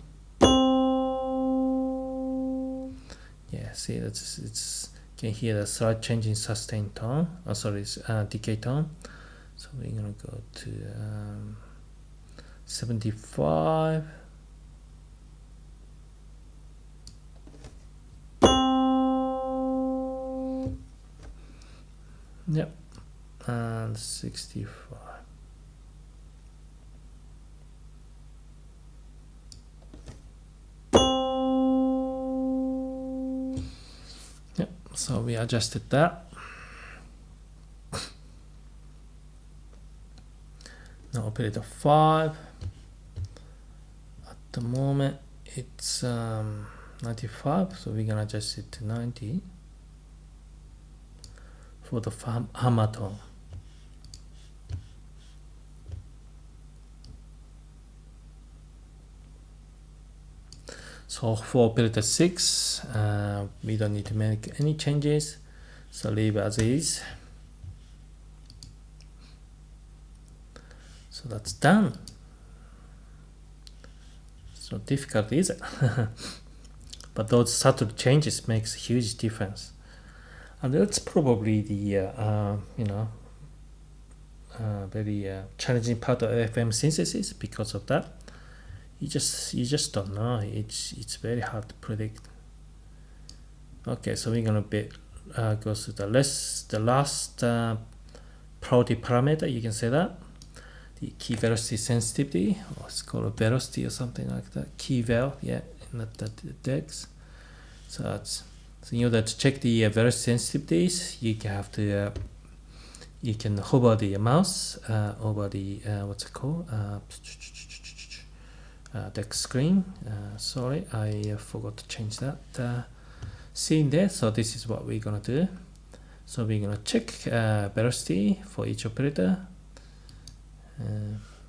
Yeah, see it's you can hear the slight change in sustain tone. Decay tone. So we're gonna go to 75. Yep, and 65. Yep, so we adjusted that. Now operator 5. At the moment it's 95, so we're gonna adjust it to 90. For the hammer tone. So for operator 6, we don't need to make any changes, so leave as is. So that's done. It's not difficult, is it? But those subtle changes makes a huge difference. And that's probably the very challenging part of FM synthesis. Because of that, you just don't know. It's very hard to predict. Okay, so we're gonna go to the last priority parameter. You can say that the key velocity sensitivity, or it's called velocity or something like that. Key vel, yeah, not that Dex. So that's. So in order to check the velocity sensitivities, you can hover the mouse over the what's it called, Dex screen. Sorry, I forgot to change that scene there. So this is what we're gonna do. So we're gonna check velocity for each operator.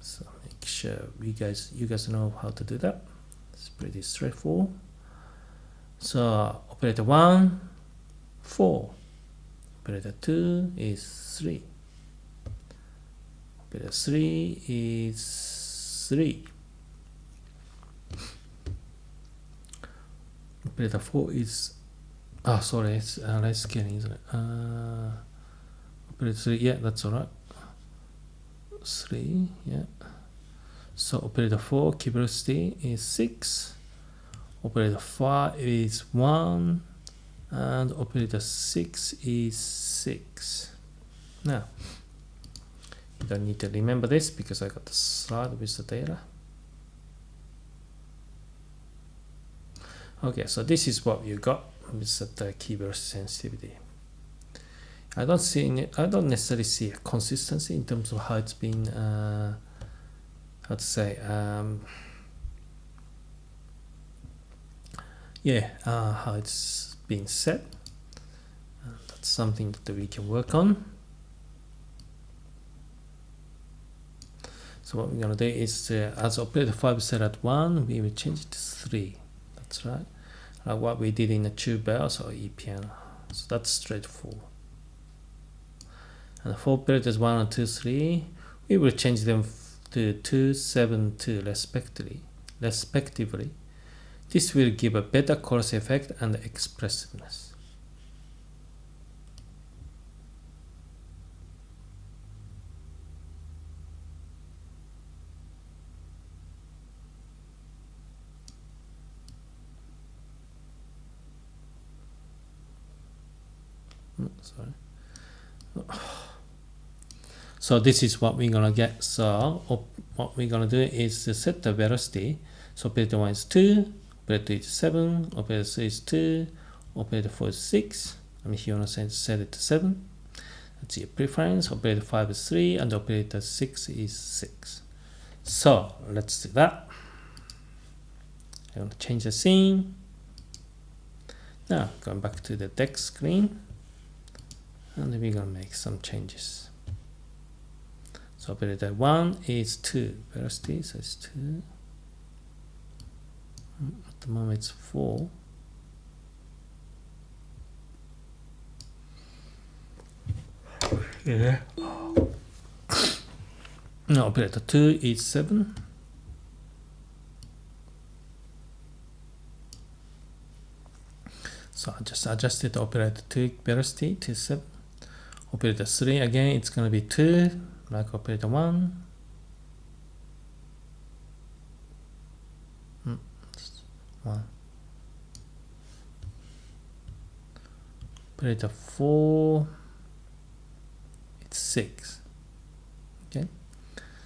So make sure you guys know how to do that. It's pretty straightforward. So operator 1, 4. Operator 2 is 3. Operator 3 is 3. Operator 4 is sorry, it's right scaling, isn't it? Operator 3, yeah, that's alright. 3, yeah. So operator 4 key velocity is 6. Operator 5 is 1, and operator 6 is 6. Now, you don't need to remember this because I got the slide with the data. Okay, so this is what you got with the key velocity sensitivity. I don't necessarily see a consistency in terms of how it's been how to say how it's been set. That's something that we can work on. So what we're gonna do is as operator 5 is set at 1, we will change it to 3. That's right. Like what we did in the tube bells or e.piano. So that's straightforward. And the 4 operators 1 and 2, 3, we will change them to 2, 7, 2 respectively. This will give a better chorus effect and expressiveness. Sorry. So this is what we're gonna get. So what we're gonna do is to set the velocity. So operator 1 is 2, operator 2 is 7, operator 3 is 2, operator 4 is 6. I mean, if you want to set it to 7, that's your preference. Operator 5 is 3, and operator 6 is 6. So let's do that. I'm going to change the scene. Now going back to the deck screen, and we're going to make some changes. So operator 1 is 2 velocity, so it's 2. At the moment it's 4. Yeah. Now operator 2 is 7. So I just adjusted operator 2 velocity to 7. Operator 3 again, it's going to be 2, like operator 1. One. Operator 4, it's 6. Okay,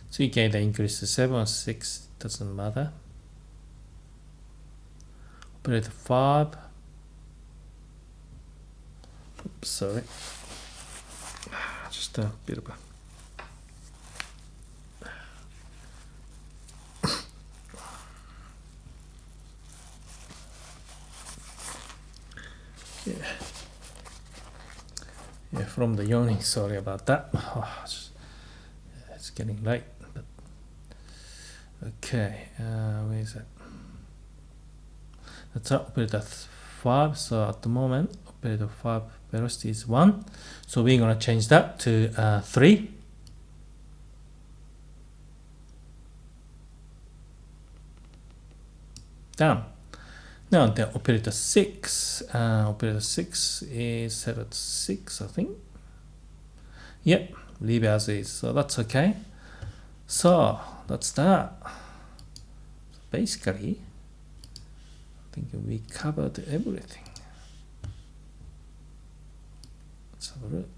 so you can either increase to 7 or 6, doesn't matter. Operator 5, oops, sorry, just a bit of a from the yawning, sorry about that. It's getting late, but okay, where is it? That's operator 5. So at the moment operator 5 velocity is 1, so we're going to change that to 3. Down. Now the operator 6 is set at 6, I think. Yep, leave as is, so that's okay. So that's that. So basically I think we covered everything. Let's have a look.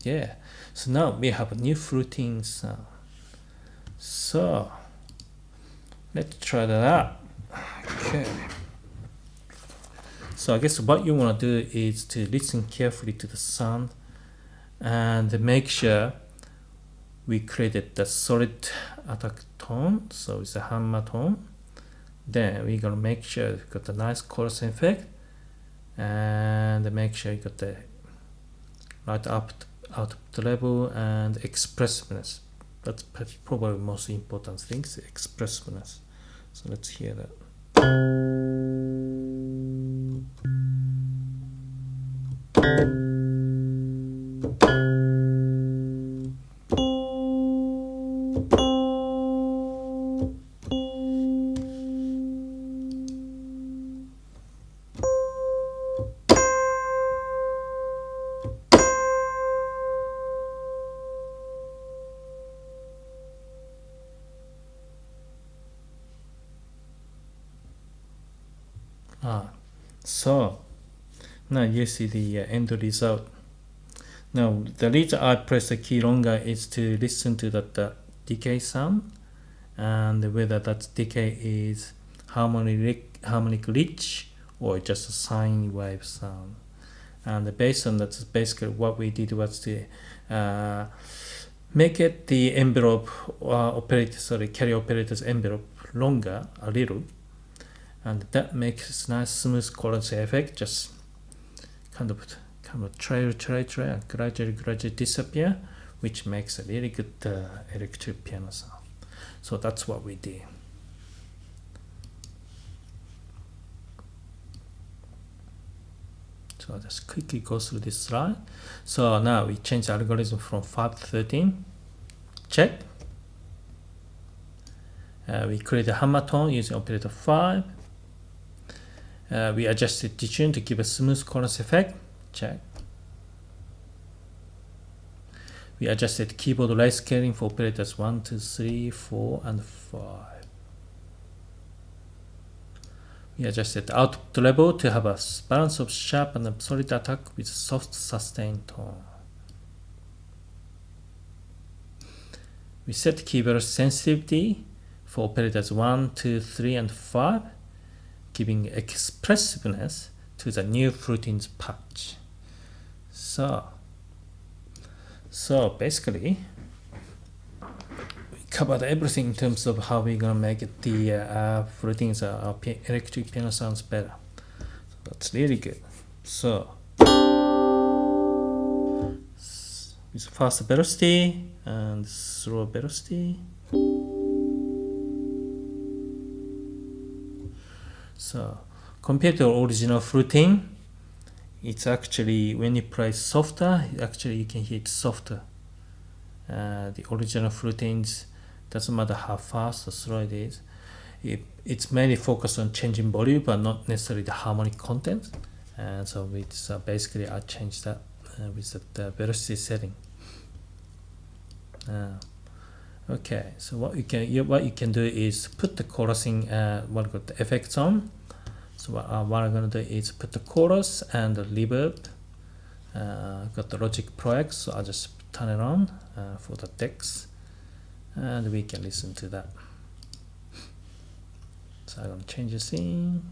Yeah, so now we have a new FullTines sound. So let's try that out. Okay, so I guess what you want to do is to listen carefully to the sound and make sure we created the solid attack tone, so it's a hammer tone. Then we're gonna make sure we got the nice chorus effect, and make sure you got the right out the level and expressiveness. That's probably the most important things, expressiveness. So let's hear that. So now you see the end result. Now the reason I press the key longer is to listen to that decay sound, and whether that decay is harmonic rich or just a sine wave sound. And based on that, basically what we did was to make it the envelope carry operator's envelope longer a little, and that makes nice smooth chorus effect. Just kind of trail and gradually disappear, which makes a really good electric piano sound. So that's what we did. So I'll just quickly go through this slide. So now we change the algorithm from 5 to 13. Check. We create a hammer tone using operator 5. We adjusted detune to give a smooth chorus effect. Check. We adjusted keyboard rate scaling for operators 1, 2, 3, 4, and 5. We adjusted output level to have a balance of sharp and solid attack with soft sustained tone. We set keyboard sensitivity for operators 1, 2, 3, and 5, giving expressiveness to the new FullTines patch. So basically, we covered everything in terms of how we're gonna make it the FullTines electric piano sounds better. That's really good. So with fast velocity and slow velocity. So compared to the original FullTine, it's actually, when you play softer, actually you can hear it softer. The original FullTines, doesn't matter how fast or slow it is, it's mainly focused on changing volume but not necessarily the harmonic content. And so it's basically I changed that with the velocity setting. Okay, so what you can do is put the chorusing the effects on. So what I'm gonna do is put the chorus and the reverb. Got the Logic Pro X, so I'll just turn it on for the decks, and we can listen to that. So I'm gonna change the scene.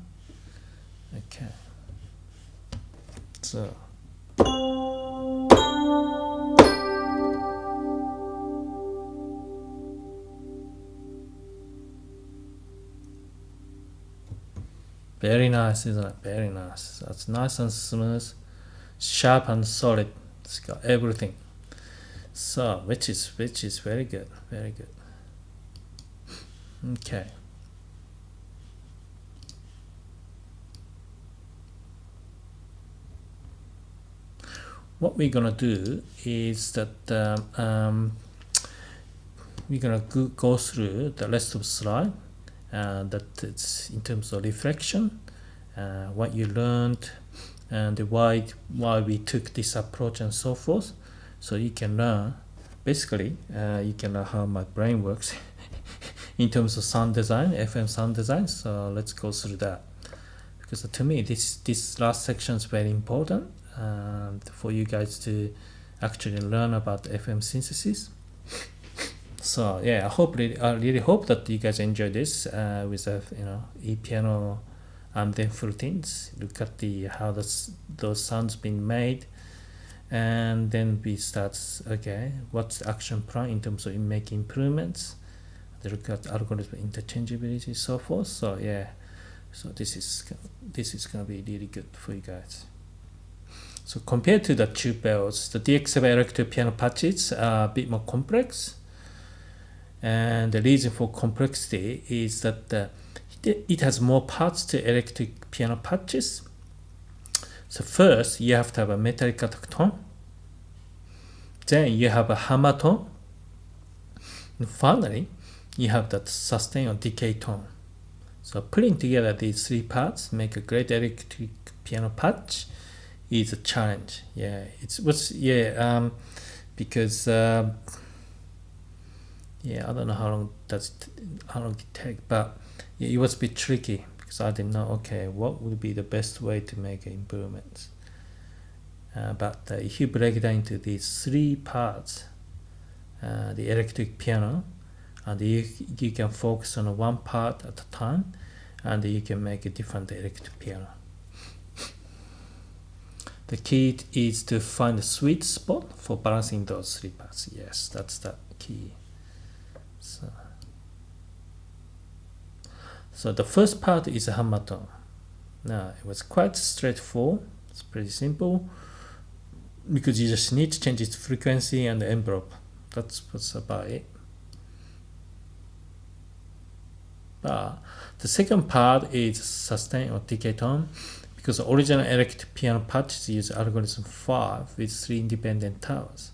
Okay. So. Very nice, isn't it? Very nice. That's nice and smooth, sharp and solid. It's got everything. So, which is very good, very good. Okay. What we're gonna do is that we're gonna go through the rest of the slide. That it's in terms of reflection, what you learned, and why we took this approach and so forth. So you can learn, basically, you can learn how my brain works in terms of sound design, FM sound design. So let's go through that, because to me this last section is very important for you guys to actually learn about FM synthesis. So yeah, I really hope that you guys enjoy this with e.piano and then FullTines. Look at how those sounds been made, and then we start. Okay, what's the action plan in terms of making improvements? They look at algorithm interchangeability, so forth. So yeah, so this is gonna be really good for you guys. So compared to the tube bells, the DX7 electric piano patches are a bit more complex. And the reason for complexity is that it has more parts to electric piano patches. So first, you have to have a metallic attack tone. Then you have a hammer tone. And finally, you have that sustain or decay tone. So putting together these three parts make a great electric piano patch is a challenge. Because I don't know how long it take, but it was a bit tricky because I didn't know, okay, what would be the best way to make improvements. But if you break it down into these three parts, the electric piano, and you can focus on one part at a time, and you can make a different electric piano. The key is to find a sweet spot for balancing those three parts. Yes, that's the key. So the first part is a hammer tone. Now it was quite straightforward. It's pretty simple because you just need to change its frequency and the envelope. That's what's about it. But the second part is sustain or decay tone, because the original electric piano patches use algorithm 5 with 3 independent towers.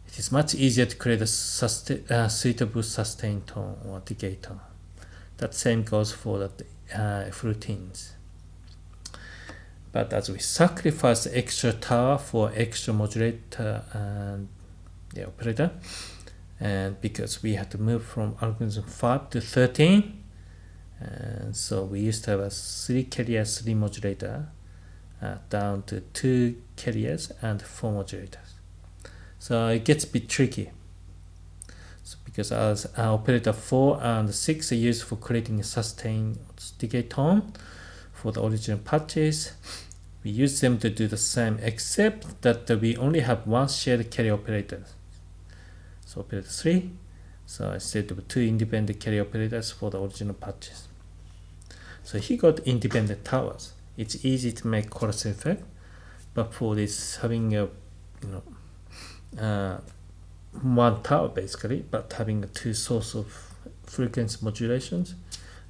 It is much easier to create a suitable sustain tone or decay tone. That same goes for the FullTines. But as we sacrifice the extra tower for extra modulator and the operator, and because we had to move from algorithm 5 to 13, and so we used to have a 3 carrier 3 modulator down to 2 carriers and 4 modulators. So it gets a bit tricky. So because as operator 4 and 6 are used for creating a sustain decay tone for the original patches, we use them to do the same, except that we only have one shared carrier operator. So operator 3, so instead of 2 independent carrier operators for the original patches. So he got independent towers. It's easy to make chorus effect, but for this having a one tower basically, but having a 2 source of frequency modulations,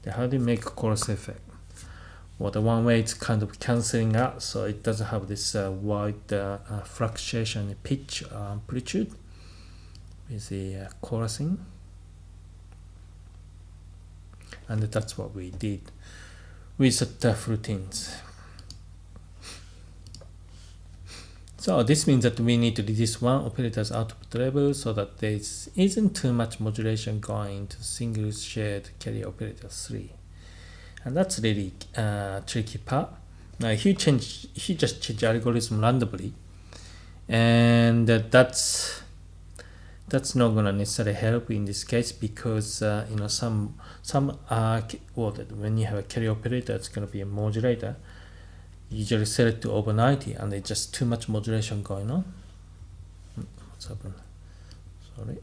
then how do you make a chorus effect? Well, the one way it's kind of cancelling out, so it doesn't have this wide fluctuation in pitch amplitude with the chorusing, and that's what we did with the FullTines. So this means that we need to reduce one operator's output level so that there isn't too much modulation going to single shared carrier operator 3. And that's really tricky part. Now he just changed the algorithm randomly, and that's not gonna necessarily help in this case, because when you have a carrier operator, it's gonna be a modulator. You usually set it to over 90, and there's just too much modulation going on. What's happened? Sorry.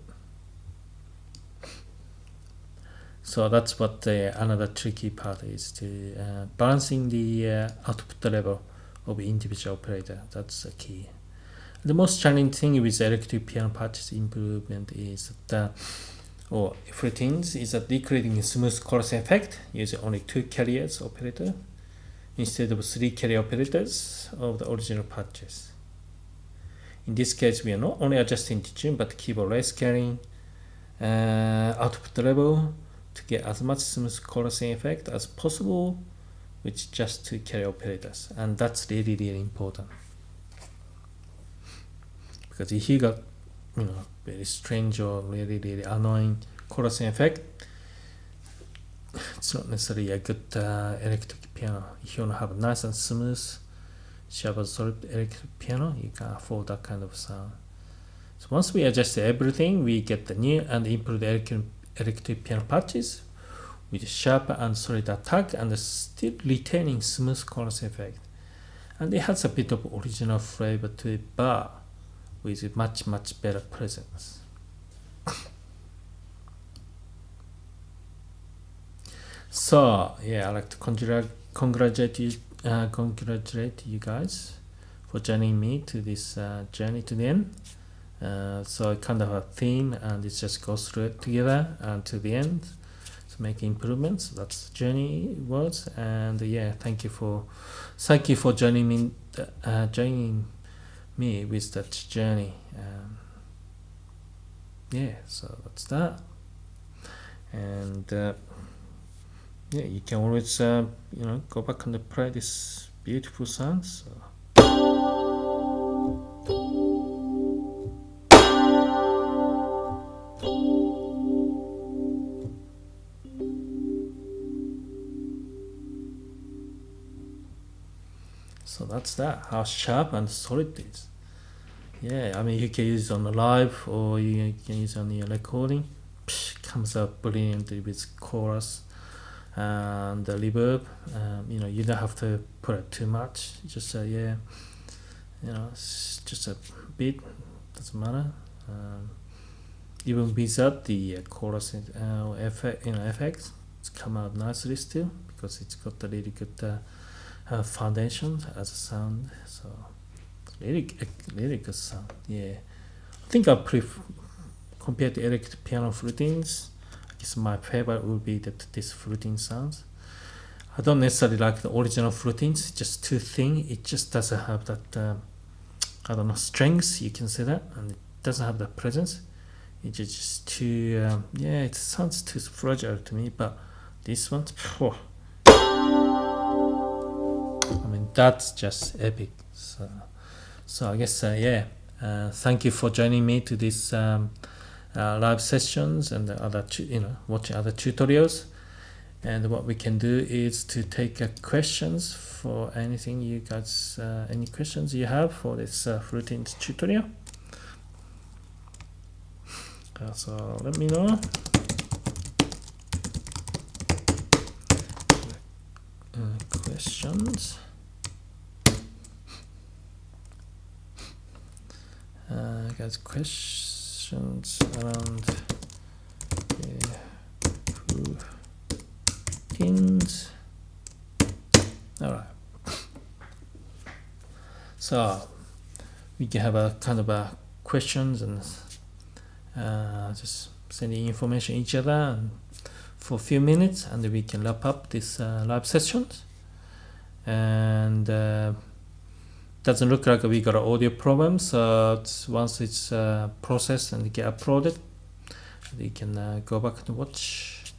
So that's what another tricky part is, to balancing the output level of individual operator. That's the key. The most challenging thing with electric piano patches improvement is that, or FullTines, is that recreating a smooth chorus effect using only 2 carriers operator instead of 3 carrier operators of the original patches. In this case, we are not only adjusting the tune but keyboard rate scaling, output level, to get as much smooth chorusing effect as possible with just 2 carrier operators, and that's really important. Because if you got very strange or really annoying chorusing effect, it's not necessarily a good electric piano. If you want to have a nice and smooth, sharp and solid electric piano, you can afford that kind of sound. So once we adjust everything, we get the new and improved electric piano patches with sharper and solid attack and still retaining smooth chorus effect. And it has a bit of original flavor to it, but with much better presence. So yeah, I'd like to congratulate you guys for joining me to this journey to the end. So I kind of have a theme, and it just goes through it together and to the end to make improvements. That's the journey it was, and yeah, thank you for joining me with that journey. Yeah, so that's that. And yeah, you can always go back and play this beautiful sound. So that's that, how sharp and solid it is. Yeah, I mean, you can use it on the live, or you can use it on your recording. Comes out brilliantly with chorus and the reverb. You don't have to put it too much. Just yeah, you know, it's just a bit, doesn't matter. Even without the chorus effect, effects, it's come out nicely still because it's got a really good foundation as a sound. So really good sound. Yeah, I think I prefer, compared to electric piano FullTines, I guess my favorite would be this FullTine sounds. I don't necessarily like the original FullTines, it's just too thin. It just doesn't have that I don't know, strength, you can say that, and it doesn't have that presence. It's just too yeah, it sounds too fragile to me. But this one, oh, I mean, that's just epic. So I guess yeah, thank you for joining me to this live sessions and the other watching other tutorials. And what we can do is to take questions for anything you guys, any questions you have for this FullTines tutorial. So let me know. Questions. Guys, questions around FullTines. All right. So we can have a kind of a questions and just sending information each other and for a few minutes, and then we can wrap up this live sessions. And doesn't look like we got an audio problem, so once it's processed and get uploaded, you can go back and watch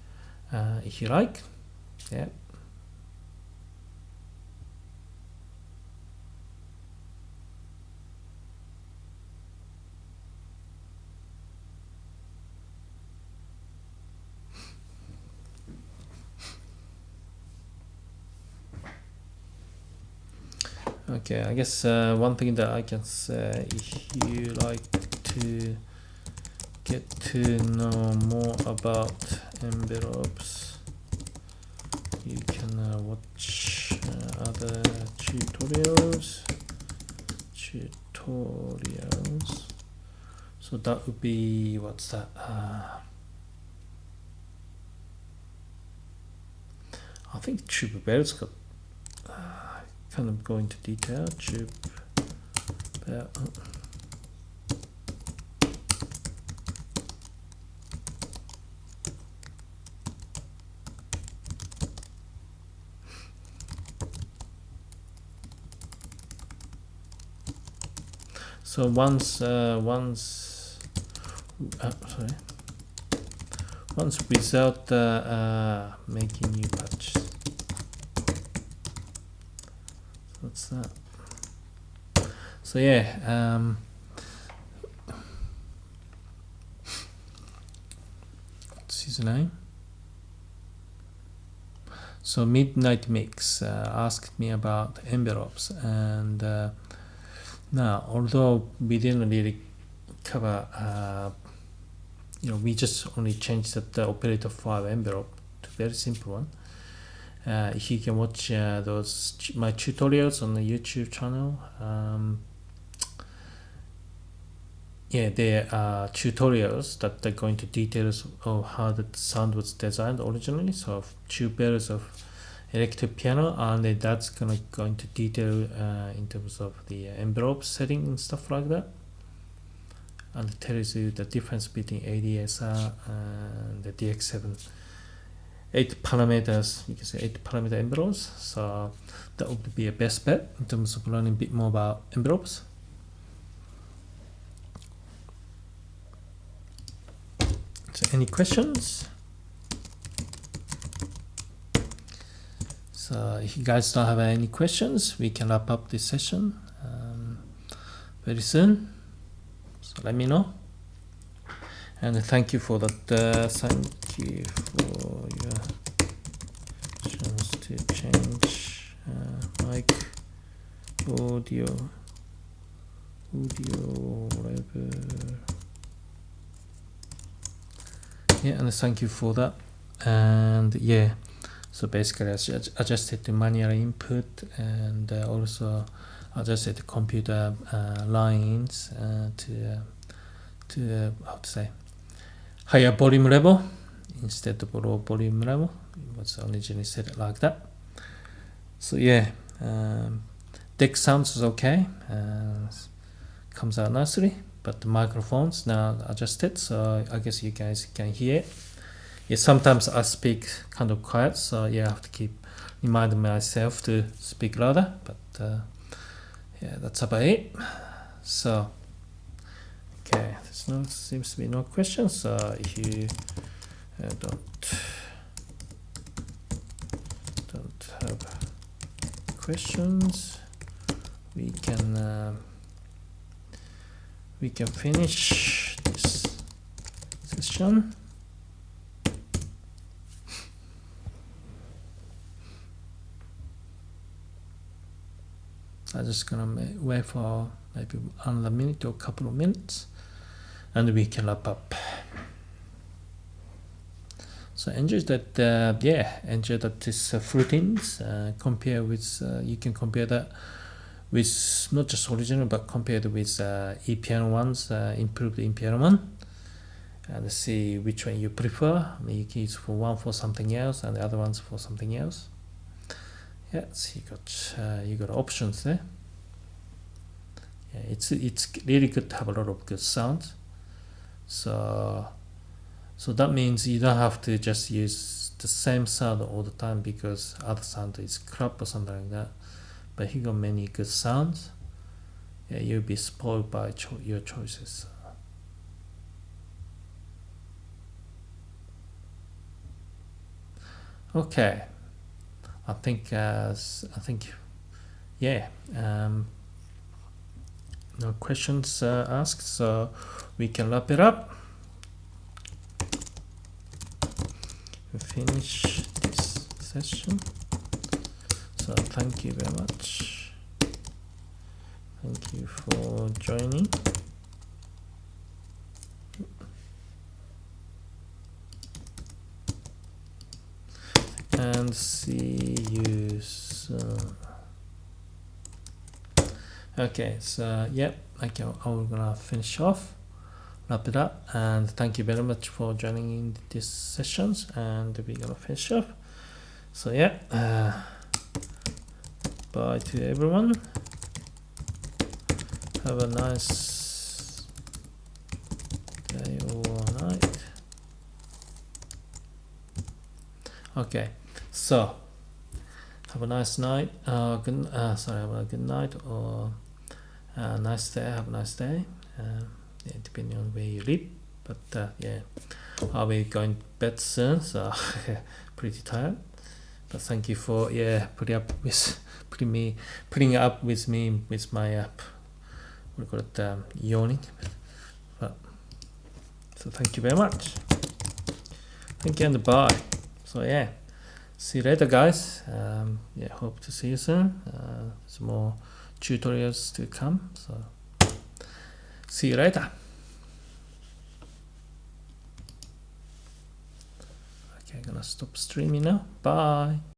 if you like. Yeah. Okay, I guess one thing that I can say, if you like to get to know more about envelopes, you can watch other tutorials. So that would be, what's that? I think tube bells got kind of go into detail. Tube bell. So once without making new patches. What's that? So yeah, what's his name? So Midnight Mix asked me about envelopes, and now, although we didn't really cover, we just only changed the operator file envelope to a very simple one. If you can watch those my tutorials on the YouTube channel, yeah, there are tutorials that are going to details of how the sound was designed originally. So tube bells of electric piano, and that's gonna go into detail in terms of the envelope setting and stuff like that, and it tells you the difference between ADSR and the DX7 8 parameters. You can say 8 parameter envelopes. So that would be a best bet in terms of learning a bit more about envelopes. So any questions? So if you guys don't have any questions, we can wrap up this session very soon. So let me know. And thank you for that. Thank you for your chance to change mic audio whatever. Yeah, and thank you for that. And yeah, so basically I adjusted the manual input, and also adjusted computer lines to how to say higher volume level instead of low volume level. It was originally set like that. So yeah, deck sounds is okay, comes out nicely, but the microphones now adjusted, so I guess you guys can hear it. Yeah, sometimes I speak kind of quiet, so yeah, I have to keep reminding myself to speak louder, but yeah, that's about it. So okay, seems to be no questions. So if you don't have questions, we can finish this session. I'm just gonna wait for maybe another minute or a couple of minutes, and we can wrap up. So enjoy that. Yeah, enjoy that this FullTines. Compare with you can compare that with not just original, but compared with e.piano ones, improved e.piano one, and see which one you prefer. You can use for one for something else, and the other ones for something else. Yeah, so you got options there. Yeah, it's really good to have a lot of good sounds. So that means you don't have to just use the same sound all the time because other sound is crap or something like that. But you got many good sounds. Yeah, you'll be spoiled by your choices. Okay, I think yeah. No questions asked, so we can wrap it up. We finish this session. So thank you very much. Thank you for joining. And see you soon. Okay, so yeah, I'm gonna finish off, wrap it up, and thank you very much for joining in these sessions, and we're gonna finish off. So yeah, bye to everyone. Have a nice day or night. Okay, so have a nice night. Have a good night or a nice day. Have a nice day. Yeah, depending on where you live. But yeah, I'll be going to bed soon, so pretty tired. But thank you for putting up with me with my what do you call it, yawning. But, so thank you very much. Thank you and bye. So yeah, see you later, guys. Yeah, hope to see you soon. There's more tutorials to come. So see you later. Okay, I'm gonna stop streaming now. Bye.